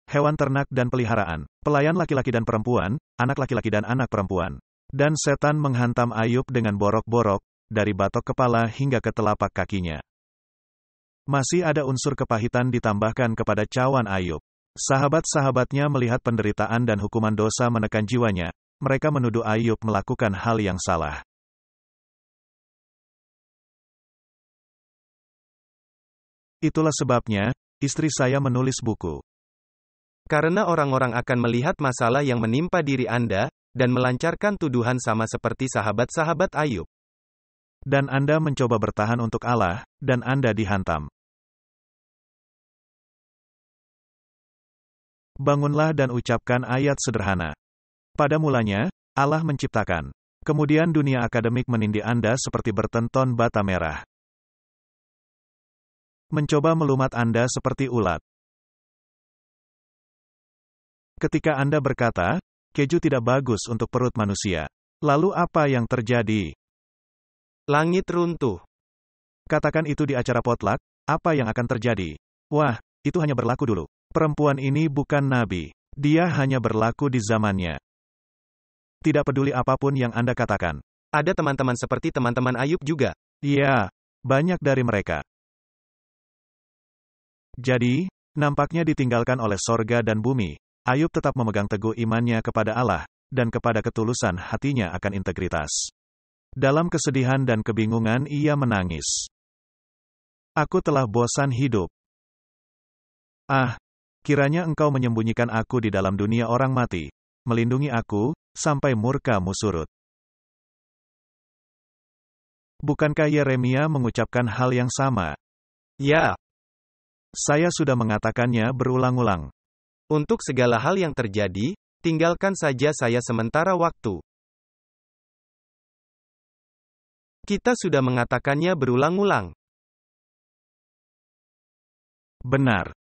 Speaker 2: Hewan ternak dan peliharaan, pelayan laki-laki dan perempuan, anak laki-laki dan anak perempuan. Dan setan menghantam Ayub dengan borok-borok, dari batok kepala hingga ke telapak kakinya. Masih ada unsur kepahitan ditambahkan kepada cawan Ayub. Sahabat-sahabatnya melihat penderitaan dan hukuman dosa menekan jiwanya, mereka menuduh Ayub melakukan hal yang salah. Itulah sebabnya, istri saya menulis buku.
Speaker 1: Karena orang-orang akan melihat masalah yang menimpa diri Anda, dan melancarkan tuduhan sama seperti sahabat-sahabat Ayub.
Speaker 2: Dan Anda mencoba bertahan untuk Allah, dan Anda dihantam. Bangunlah dan ucapkan ayat sederhana. Pada mulanya, Allah menciptakan. Kemudian dunia akademik menindih Anda seperti bertenton bata merah. Mencoba melumat Anda seperti ulat. Ketika Anda berkata, keju tidak bagus untuk perut manusia. Lalu apa yang terjadi?
Speaker 1: Langit runtuh.
Speaker 2: Katakan itu di acara potluck, apa yang akan terjadi? Wah, itu hanya berlaku dulu. Perempuan ini bukan nabi. Dia hanya berlaku di zamannya. Tidak peduli apapun yang Anda katakan.
Speaker 1: Ada teman-teman seperti teman-teman Ayub juga.
Speaker 2: Ya, banyak dari mereka. Jadi, nampaknya ditinggalkan oleh sorga dan bumi, Ayub tetap memegang teguh imannya kepada Allah, dan kepada ketulusan hatinya akan integritas. Dalam kesedihan dan kebingungan ia menangis. Aku telah bosan hidup. Ah, kiranya engkau menyembunyikan aku di dalam dunia orang mati, melindungi aku, sampai murka-Mu surut. Bukankah Yeremia mengucapkan hal yang sama?
Speaker 1: Ya.
Speaker 2: Saya sudah mengatakannya berulang-ulang.
Speaker 1: Untuk segala hal yang terjadi, tinggalkan saja saya sementara waktu. Kita sudah mengatakannya berulang-ulang.
Speaker 2: Benar.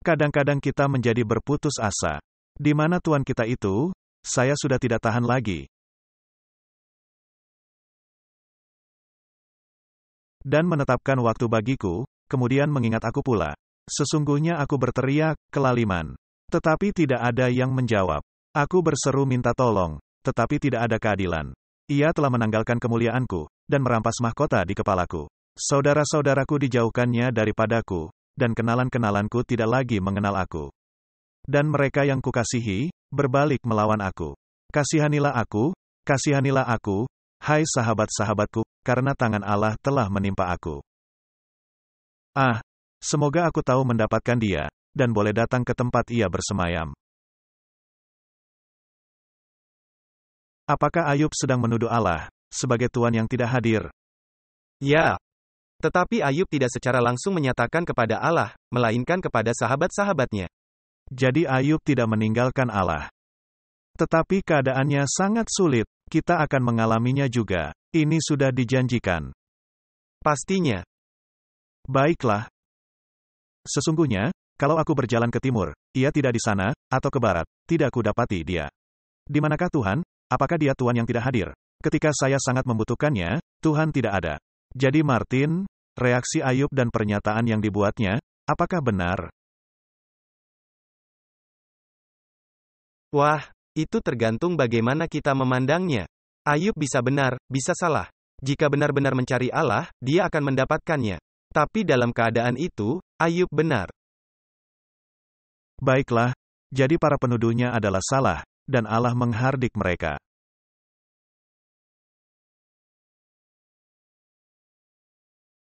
Speaker 2: Kadang-kadang kita menjadi berputus asa. Di mana Tuhan kita itu? Saya sudah tidak tahan lagi. Dan menetapkan waktu bagiku, kemudian mengingat aku pula. Sesungguhnya aku berteriak, kelaliman. Tetapi tidak ada yang menjawab. Aku berseru minta tolong, tetapi tidak ada keadilan. Ia telah menanggalkan kemuliaanku, dan merampas mahkota di kepalaku. Saudara-saudaraku dijauhkannya daripadaku, dan kenalan-kenalanku tidak lagi mengenal aku. Dan mereka yang kukasihi, berbalik melawan aku. Kasihanilah aku, hai sahabat-sahabatku, karena tangan Allah telah menimpa aku. Ah, semoga aku tahu mendapatkan dia, dan boleh datang ke tempat ia bersemayam. Apakah Ayub sedang menuduh Allah, sebagai Tuhan yang tidak hadir?
Speaker 1: Ya. Tetapi Ayub tidak secara langsung menyatakan kepada Allah, melainkan kepada sahabat-sahabatnya.
Speaker 2: Jadi Ayub tidak meninggalkan Allah. Tetapi keadaannya sangat sulit, kita akan mengalaminya juga. Ini sudah dijanjikan.
Speaker 1: Pastinya.
Speaker 2: Baiklah. Sesungguhnya, kalau aku berjalan ke timur, ia tidak di sana, atau ke barat, tidak kudapati dia. Di manakah Tuhan? Apakah dia Tuhan yang tidak hadir? Ketika saya sangat membutuhkannya, Tuhan tidak ada. Jadi Martin, reaksi Ayub dan pernyataan yang dibuatnya, apakah benar?
Speaker 1: Wah, itu tergantung bagaimana kita memandangnya. Ayub bisa benar, bisa salah. Jika benar-benar mencari Allah, dia akan mendapatkannya. Tapi dalam keadaan itu, Ayub benar.
Speaker 2: Baiklah, jadi para penuduhnya adalah salah, dan Allah menghardik mereka.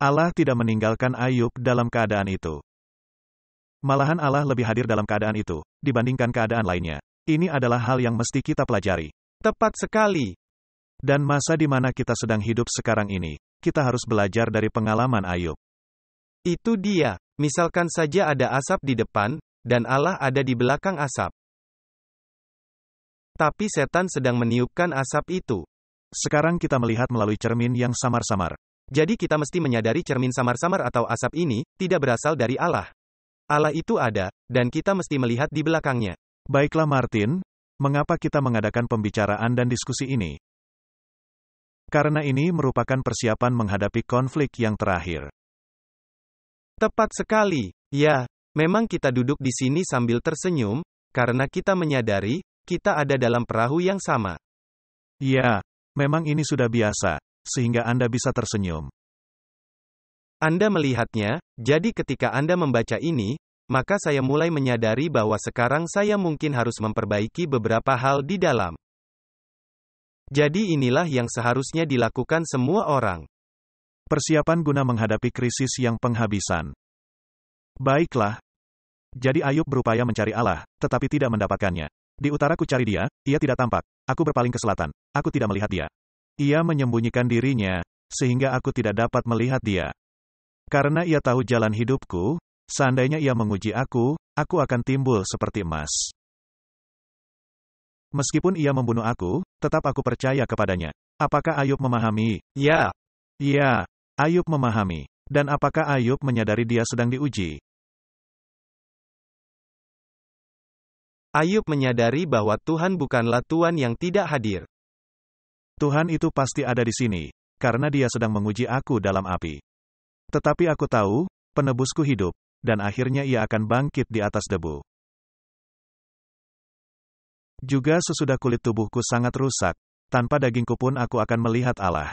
Speaker 2: Allah tidak meninggalkan Ayub dalam keadaan itu. Malahan Allah lebih hadir dalam keadaan itu, dibandingkan keadaan lainnya. Ini adalah hal yang mesti kita pelajari.
Speaker 1: Tepat sekali.
Speaker 2: Dan masa di mana kita sedang hidup sekarang ini, kita harus belajar dari pengalaman Ayub.
Speaker 1: Itu dia. Misalkan saja ada asap di depan, dan Allah ada di belakang asap. Tapi setan sedang meniupkan asap itu.
Speaker 2: Sekarang kita melihat melalui cermin yang samar-samar.
Speaker 1: Jadi kita mesti menyadari cermin samar-samar atau asap ini, tidak berasal dari Allah. Allah itu ada, dan kita mesti melihat di belakangnya.
Speaker 2: Baiklah Martin, mengapa kita mengadakan pembicaraan dan diskusi ini? Karena ini merupakan persiapan menghadapi konflik yang terakhir.
Speaker 1: Tepat sekali. Ya, memang kita duduk di sini sambil tersenyum, karena kita menyadari, kita ada dalam perahu yang sama.
Speaker 2: Ya, memang ini sudah biasa, sehingga Anda bisa tersenyum.
Speaker 1: Anda melihatnya, jadi ketika Anda membaca ini, maka saya mulai menyadari bahwa sekarang saya mungkin harus memperbaiki beberapa hal di dalam. Jadi inilah yang seharusnya dilakukan semua orang.
Speaker 2: Persiapan guna menghadapi krisis yang penghabisan. Baiklah. Jadi Ayub berupaya mencari Allah, tetapi tidak mendapatkannya. Di utara ku cari dia, ia tidak tampak. Aku berpaling ke selatan, aku tidak melihat dia. Ia menyembunyikan dirinya, sehingga aku tidak dapat melihat dia. Karena ia tahu jalan hidupku, seandainya ia menguji aku akan timbul seperti emas. Meskipun ia membunuh aku, tetap aku percaya kepadanya. Apakah Ayub memahami?
Speaker 1: Ya.
Speaker 2: Ya, Ayub memahami. Dan apakah Ayub menyadari dia sedang diuji?
Speaker 1: Ayub menyadari bahwa Tuhan bukanlah Tuhan yang tidak hadir.
Speaker 2: Tuhan itu pasti ada di sini, karena dia sedang menguji aku dalam api. Tetapi aku tahu, penebusku hidup, dan akhirnya ia akan bangkit di atas debu. Juga sesudah kulit tubuhku sangat rusak, tanpa dagingku pun aku akan melihat Allah.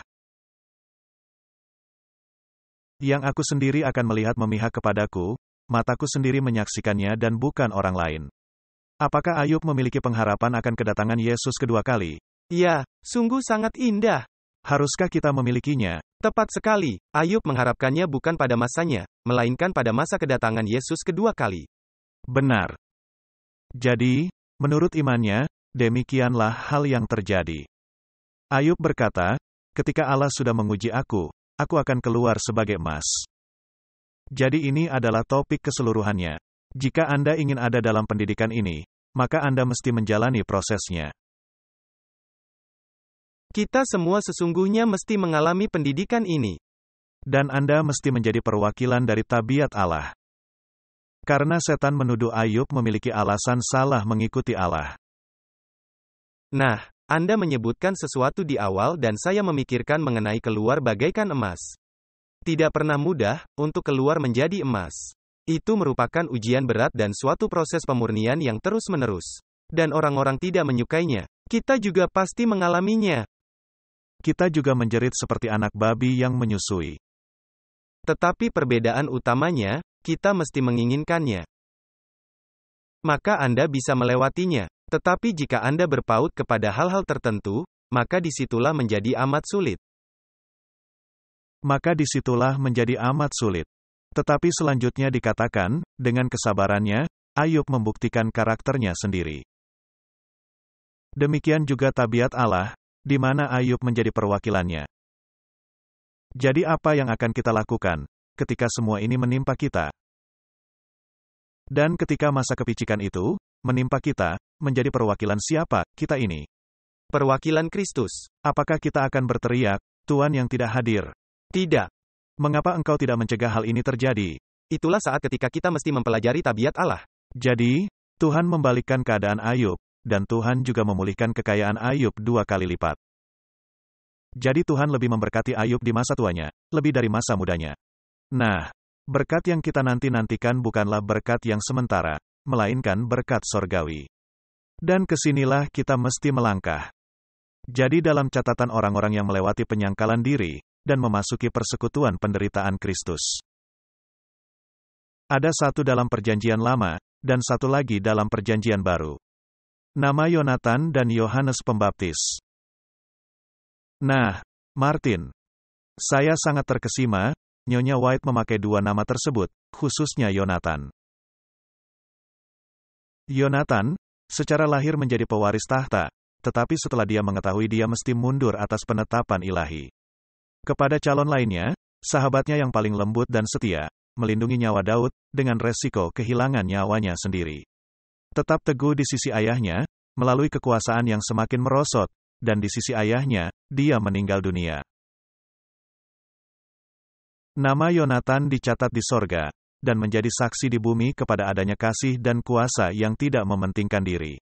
Speaker 2: Yang aku sendiri akan melihat memihak kepadaku, mataku sendiri menyaksikannya dan bukan orang lain. Apakah Ayub memiliki pengharapan akan kedatangan Yesus kedua kali?
Speaker 1: Ya, sungguh sangat indah.
Speaker 2: Haruskah kita memilikinya?
Speaker 1: Tepat sekali, Ayub mengharapkannya bukan pada masanya, melainkan pada masa kedatangan Yesus kedua kali.
Speaker 2: Benar. Jadi, menurut imannya, demikianlah hal yang terjadi. Ayub berkata, ketika Allah sudah menguji aku akan keluar sebagai emas. Jadi ini adalah topik keseluruhannya. Jika Anda ingin ada dalam pendidikan ini, maka Anda mesti menjalani prosesnya.
Speaker 1: Kita semua sesungguhnya mesti mengalami pendidikan ini.
Speaker 2: Dan Anda mesti menjadi perwakilan dari tabiat Allah. Karena setan menuduh Ayub memiliki alasan salah mengikuti Allah.
Speaker 1: Nah, Anda menyebutkan sesuatu di awal dan saya memikirkan mengenai keluar bagaikan emas. Tidak pernah mudah untuk keluar menjadi emas. Itu merupakan ujian berat dan suatu proses pemurnian yang terus-menerus. Dan orang-orang tidak menyukainya. Kita juga pasti mengalaminya.
Speaker 2: Kita juga menjerit seperti anak babi yang menyusui.
Speaker 1: Tetapi perbedaan utamanya, kita mesti menginginkannya. Maka Anda bisa melewatinya. Tetapi jika Anda berpaut kepada hal-hal tertentu, maka disitulah menjadi amat sulit.
Speaker 2: Maka disitulah menjadi amat sulit. Tetapi selanjutnya dikatakan, dengan kesabarannya, Ayub membuktikan karakternya sendiri. Demikian juga tabiat Allah, di mana Ayub menjadi perwakilannya. Jadi apa yang akan kita lakukan, ketika semua ini menimpa kita? Dan ketika masa kepicikan itu, menimpa kita, menjadi perwakilan siapa, kita ini?
Speaker 1: Perwakilan Kristus.
Speaker 2: Apakah kita akan berteriak, Tuhan yang tidak hadir?
Speaker 1: Tidak.
Speaker 2: Mengapa engkau tidak mencegah hal ini terjadi?
Speaker 1: Itulah saat ketika kita mesti mempelajari tabiat Allah.
Speaker 2: Jadi, Tuhan membalikkan keadaan Ayub, dan Tuhan juga memulihkan kekayaan Ayub 2 kali lipat. Jadi Tuhan lebih memberkati Ayub di masa tuanya, lebih dari masa mudanya. Nah, berkat yang kita nanti-nantikan bukanlah berkat yang sementara, melainkan berkat sorgawi. Dan kesinilah kita mesti melangkah. Jadi dalam catatan orang-orang yang melewati penyangkalan diri, dan memasuki persekutuan penderitaan Kristus. Ada satu dalam perjanjian lama, dan satu lagi dalam perjanjian baru. Nama Yonatan dan Yohanes Pembaptis. Nah, Martin. Saya sangat terkesima, Nyonya White memakai dua nama tersebut, khususnya Yonatan. Yonatan, secara lahir menjadi pewaris tahta, tetapi setelah dia mengetahui dia mesti mundur atas penetapan ilahi. Kepada calon lainnya, sahabatnya yang paling lembut dan setia, melindungi nyawa Daud, dengan resiko kehilangan nyawanya sendiri. Tetap teguh di sisi ayahnya, melalui kekuasaan yang semakin merosot, dan di sisi ayahnya, dia meninggal dunia. Nama Yonatan dicatat di sorga, dan menjadi saksi di bumi kepada adanya kasih dan kuasa yang tidak mementingkan diri.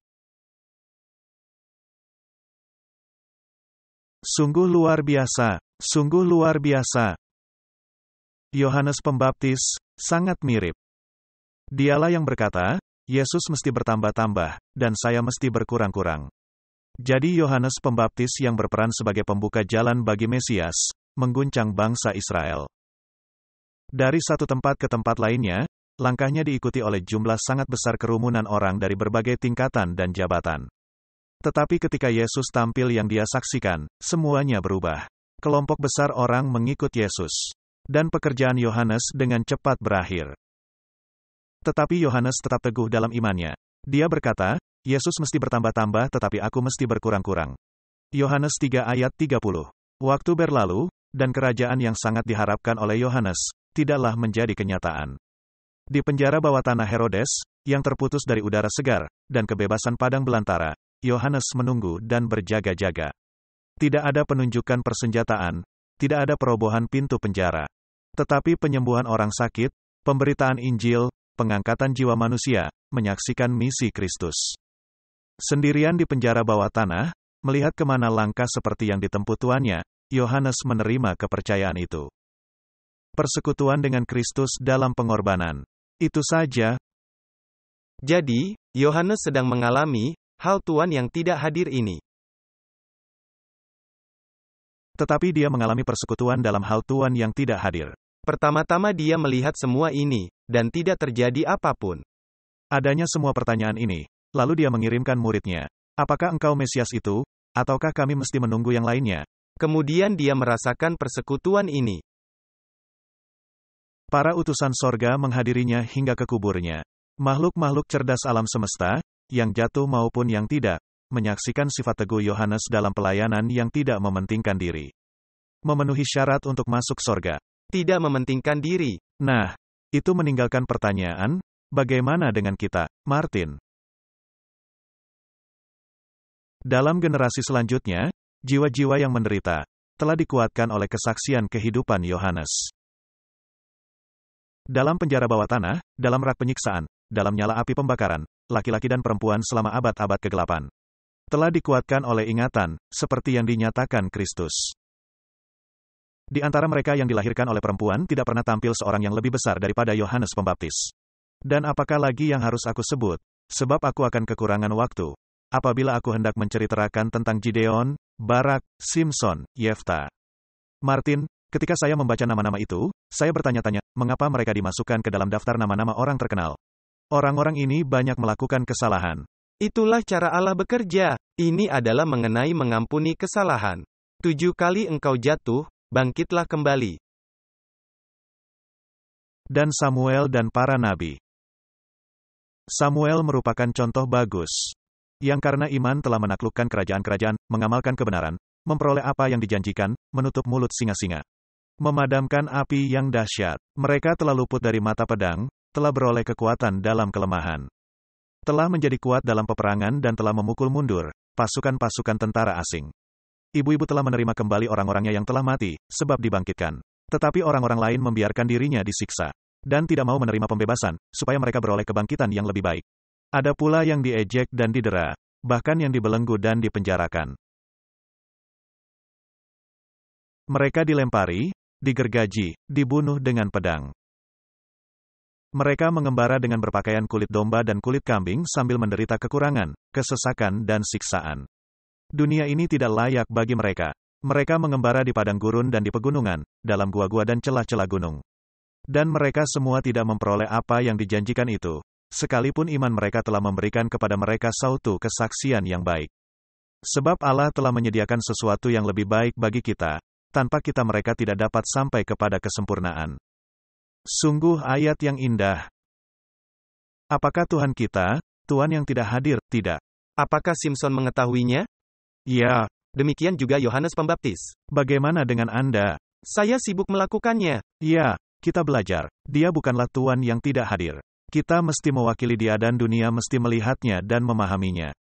Speaker 2: Sungguh luar biasa, sungguh luar biasa. Yohanes Pembaptis, sangat mirip. Dialah yang berkata, Yesus mesti bertambah-tambah, dan saya mesti berkurang-kurang. Jadi Yohanes Pembaptis yang berperan sebagai pembuka jalan bagi Mesias, mengguncang bangsa Israel. Dari satu tempat ke tempat lainnya, langkahnya diikuti oleh jumlah sangat besar kerumunan orang dari berbagai tingkatan dan jabatan. Tetapi ketika Yesus tampil yang dia saksikan, semuanya berubah. Kelompok besar orang mengikut Yesus. Dan pekerjaan Yohanes dengan cepat berakhir. Tetapi Yohanes tetap teguh dalam imannya. Dia berkata, Yesus mesti bertambah-tambah tetapi aku mesti berkurang-kurang. Yohanes 3 ayat 30. Waktu berlalu, dan kerajaan yang sangat diharapkan oleh Yohanes, tidaklah menjadi kenyataan. Di penjara bawah tanah Herodes, yang terputus dari udara segar, dan kebebasan padang belantara, Yohanes menunggu dan berjaga-jaga. Tidak ada penunjukan persenjataan, tidak ada perobohan pintu penjara. Tetapi penyembuhan orang sakit, pemberitaan Injil, pengangkatan jiwa manusia, menyaksikan misi Kristus. Sendirian di penjara bawah tanah, melihat kemana langkah seperti yang ditempuh tuannya, Yohanes menerima kepercayaan itu. Persekutuan dengan Kristus dalam pengorbanan. Itu saja.
Speaker 1: Jadi, Yohanes sedang mengalami hal Tuhan yang tidak hadir ini.
Speaker 2: Tetapi dia mengalami persekutuan dalam hal Tuhan yang tidak hadir.
Speaker 1: Pertama-tama dia melihat semua ini, dan tidak terjadi apapun.
Speaker 2: Adanya semua pertanyaan ini, lalu dia mengirimkan muridnya. Apakah engkau Mesias itu, ataukah kami mesti menunggu yang lainnya?
Speaker 1: Kemudian dia merasakan persekutuan ini.
Speaker 2: Para utusan sorga menghadirinya hingga ke kuburnya. Makhluk-makhluk cerdas alam semesta, yang jatuh maupun yang tidak, menyaksikan sifat teguh Yohanes dalam pelayanan yang tidak mementingkan diri. Memenuhi syarat untuk masuk sorga.
Speaker 1: Tidak mementingkan diri.
Speaker 2: Nah, itu meninggalkan pertanyaan, bagaimana dengan kita, Martin? Dalam generasi selanjutnya, jiwa-jiwa yang menderita, telah dikuatkan oleh kesaksian kehidupan Yohanes. Dalam penjara bawah tanah, dalam rak penyiksaan, dalam nyala api pembakaran, laki-laki dan perempuan selama abad-abad kegelapan, telah dikuatkan oleh ingatan, seperti yang dinyatakan Kristus. Di antara mereka yang dilahirkan oleh perempuan tidak pernah tampil seorang yang lebih besar daripada Yohanes Pembaptis. Dan apakah lagi yang harus aku sebut? Sebab aku akan kekurangan waktu. Apabila aku hendak menceritakan tentang Gideon, Barak, Simson, Yefta. Martin, ketika saya membaca nama-nama itu, saya bertanya-tanya, mengapa mereka dimasukkan ke dalam daftar nama-nama orang terkenal? Orang-orang ini banyak melakukan kesalahan.
Speaker 1: Itulah cara Allah bekerja. Ini adalah mengenai mengampuni kesalahan. 7 kali engkau jatuh, bangkitlah kembali.
Speaker 2: Dan Samuel dan para nabi. Samuel merupakan contoh bagus. Yang karena iman telah menaklukkan kerajaan-kerajaan, mengamalkan kebenaran, memperoleh apa yang dijanjikan, menutup mulut singa-singa. Memadamkan api yang dahsyat. Mereka telah luput dari mata pedang, telah beroleh kekuatan dalam kelemahan. Telah menjadi kuat dalam peperangan dan telah memukul mundur pasukan-pasukan tentara asing. Ibu-ibu telah menerima kembali orang-orangnya yang telah mati, sebab dibangkitkan. Tetapi orang-orang lain membiarkan dirinya disiksa. Dan tidak mau menerima pembebasan, supaya mereka beroleh kebangkitan yang lebih baik. Ada pula yang diejek dan didera, bahkan yang dibelenggu dan dipenjarakan. Mereka dilempari, digergaji, dibunuh dengan pedang. Mereka mengembara dengan berpakaian kulit domba dan kulit kambing sambil menderita kekurangan, kesesakan dan siksaan. Dunia ini tidak layak bagi mereka. Mereka mengembara di padang gurun dan di pegunungan, dalam gua-gua dan celah-celah gunung. Dan mereka semua tidak memperoleh apa yang dijanjikan itu, sekalipun iman mereka telah memberikan kepada mereka suatu kesaksian yang baik. Sebab Allah telah menyediakan sesuatu yang lebih baik bagi kita, tanpa kita mereka tidak dapat sampai kepada kesempurnaan. Sungguh ayat yang indah. Apakah Tuhan kita, Tuan yang tidak hadir, tidak.
Speaker 1: Apakah Simpson mengetahuinya?
Speaker 2: Ya,
Speaker 1: Demikian juga Yohanes Pembaptis.
Speaker 2: bagaimana dengan Anda?
Speaker 1: Saya sibuk melakukannya.
Speaker 2: Ya, kita belajar. Dia bukanlah Tuan yang tidak hadir. Kita mesti mewakili Dia dan dunia mesti melihatnya dan memahaminya.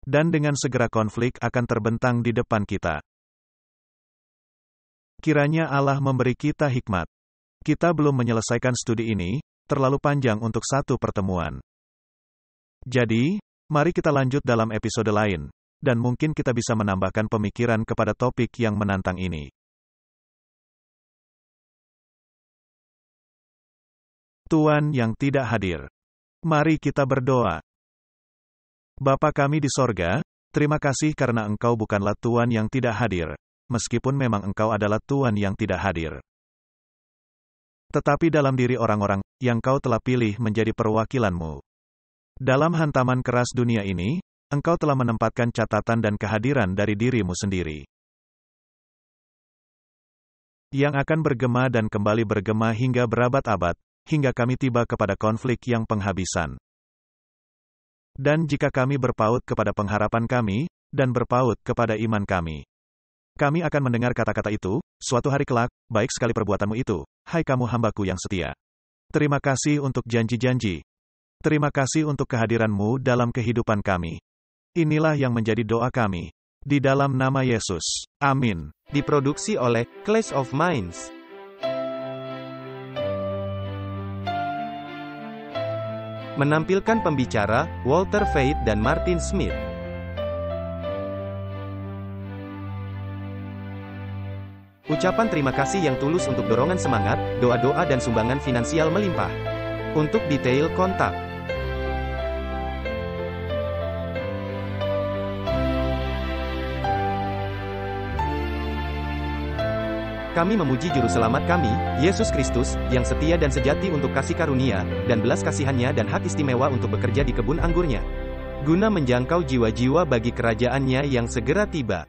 Speaker 2: Dan dengan segera konflik akan terbentang di depan kita. Kiranya Allah memberi kita hikmat. Kita belum menyelesaikan studi ini, terlalu panjang untuk satu pertemuan. Jadi, mari kita lanjut dalam episode lain, dan mungkin kita bisa menambahkan pemikiran kepada topik yang menantang ini. Tuan yang tidak hadir. Mari kita berdoa. Bapa kami di sorga, terima kasih karena Engkau bukanlah Tuan yang tidak hadir, meskipun memang Engkau adalah Tuan yang tidak hadir. Tetapi dalam diri orang-orang yang Kau telah pilih menjadi perwakilan-Mu. Dalam hantaman keras dunia ini, Engkau telah menempatkan catatan dan kehadiran dari diri-Mu sendiri. Yang akan bergema dan kembali bergema hingga berabad-abad, hingga kami tiba kepada konflik yang penghabisan. Dan jika kami berpaut kepada pengharapan kami, dan berpaut kepada iman kami, kami akan mendengar kata-kata itu, suatu hari kelak, baik sekali perbuatanmu itu, hai kamu hambaku yang setia. Terima kasih untuk janji-janji. Terima kasih untuk kehadiran-Mu dalam kehidupan kami. Inilah yang menjadi doa kami. Di dalam nama Yesus. Amin.
Speaker 1: Diproduksi oleh Clash of Minds. Menampilkan pembicara, Walter Veith dan Martin Smith. Ucapan terima kasih yang tulus untuk dorongan semangat, doa-doa dan sumbangan finansial melimpah. Untuk detail kontak. Kami memuji Juru Selamat kami, Yesus Kristus, yang setia dan sejati untuk kasih karunia, dan belas kasihannya dan hak istimewa untuk bekerja di kebun anggurnya, guna menjangkau jiwa-jiwa bagi kerajaannya yang segera tiba.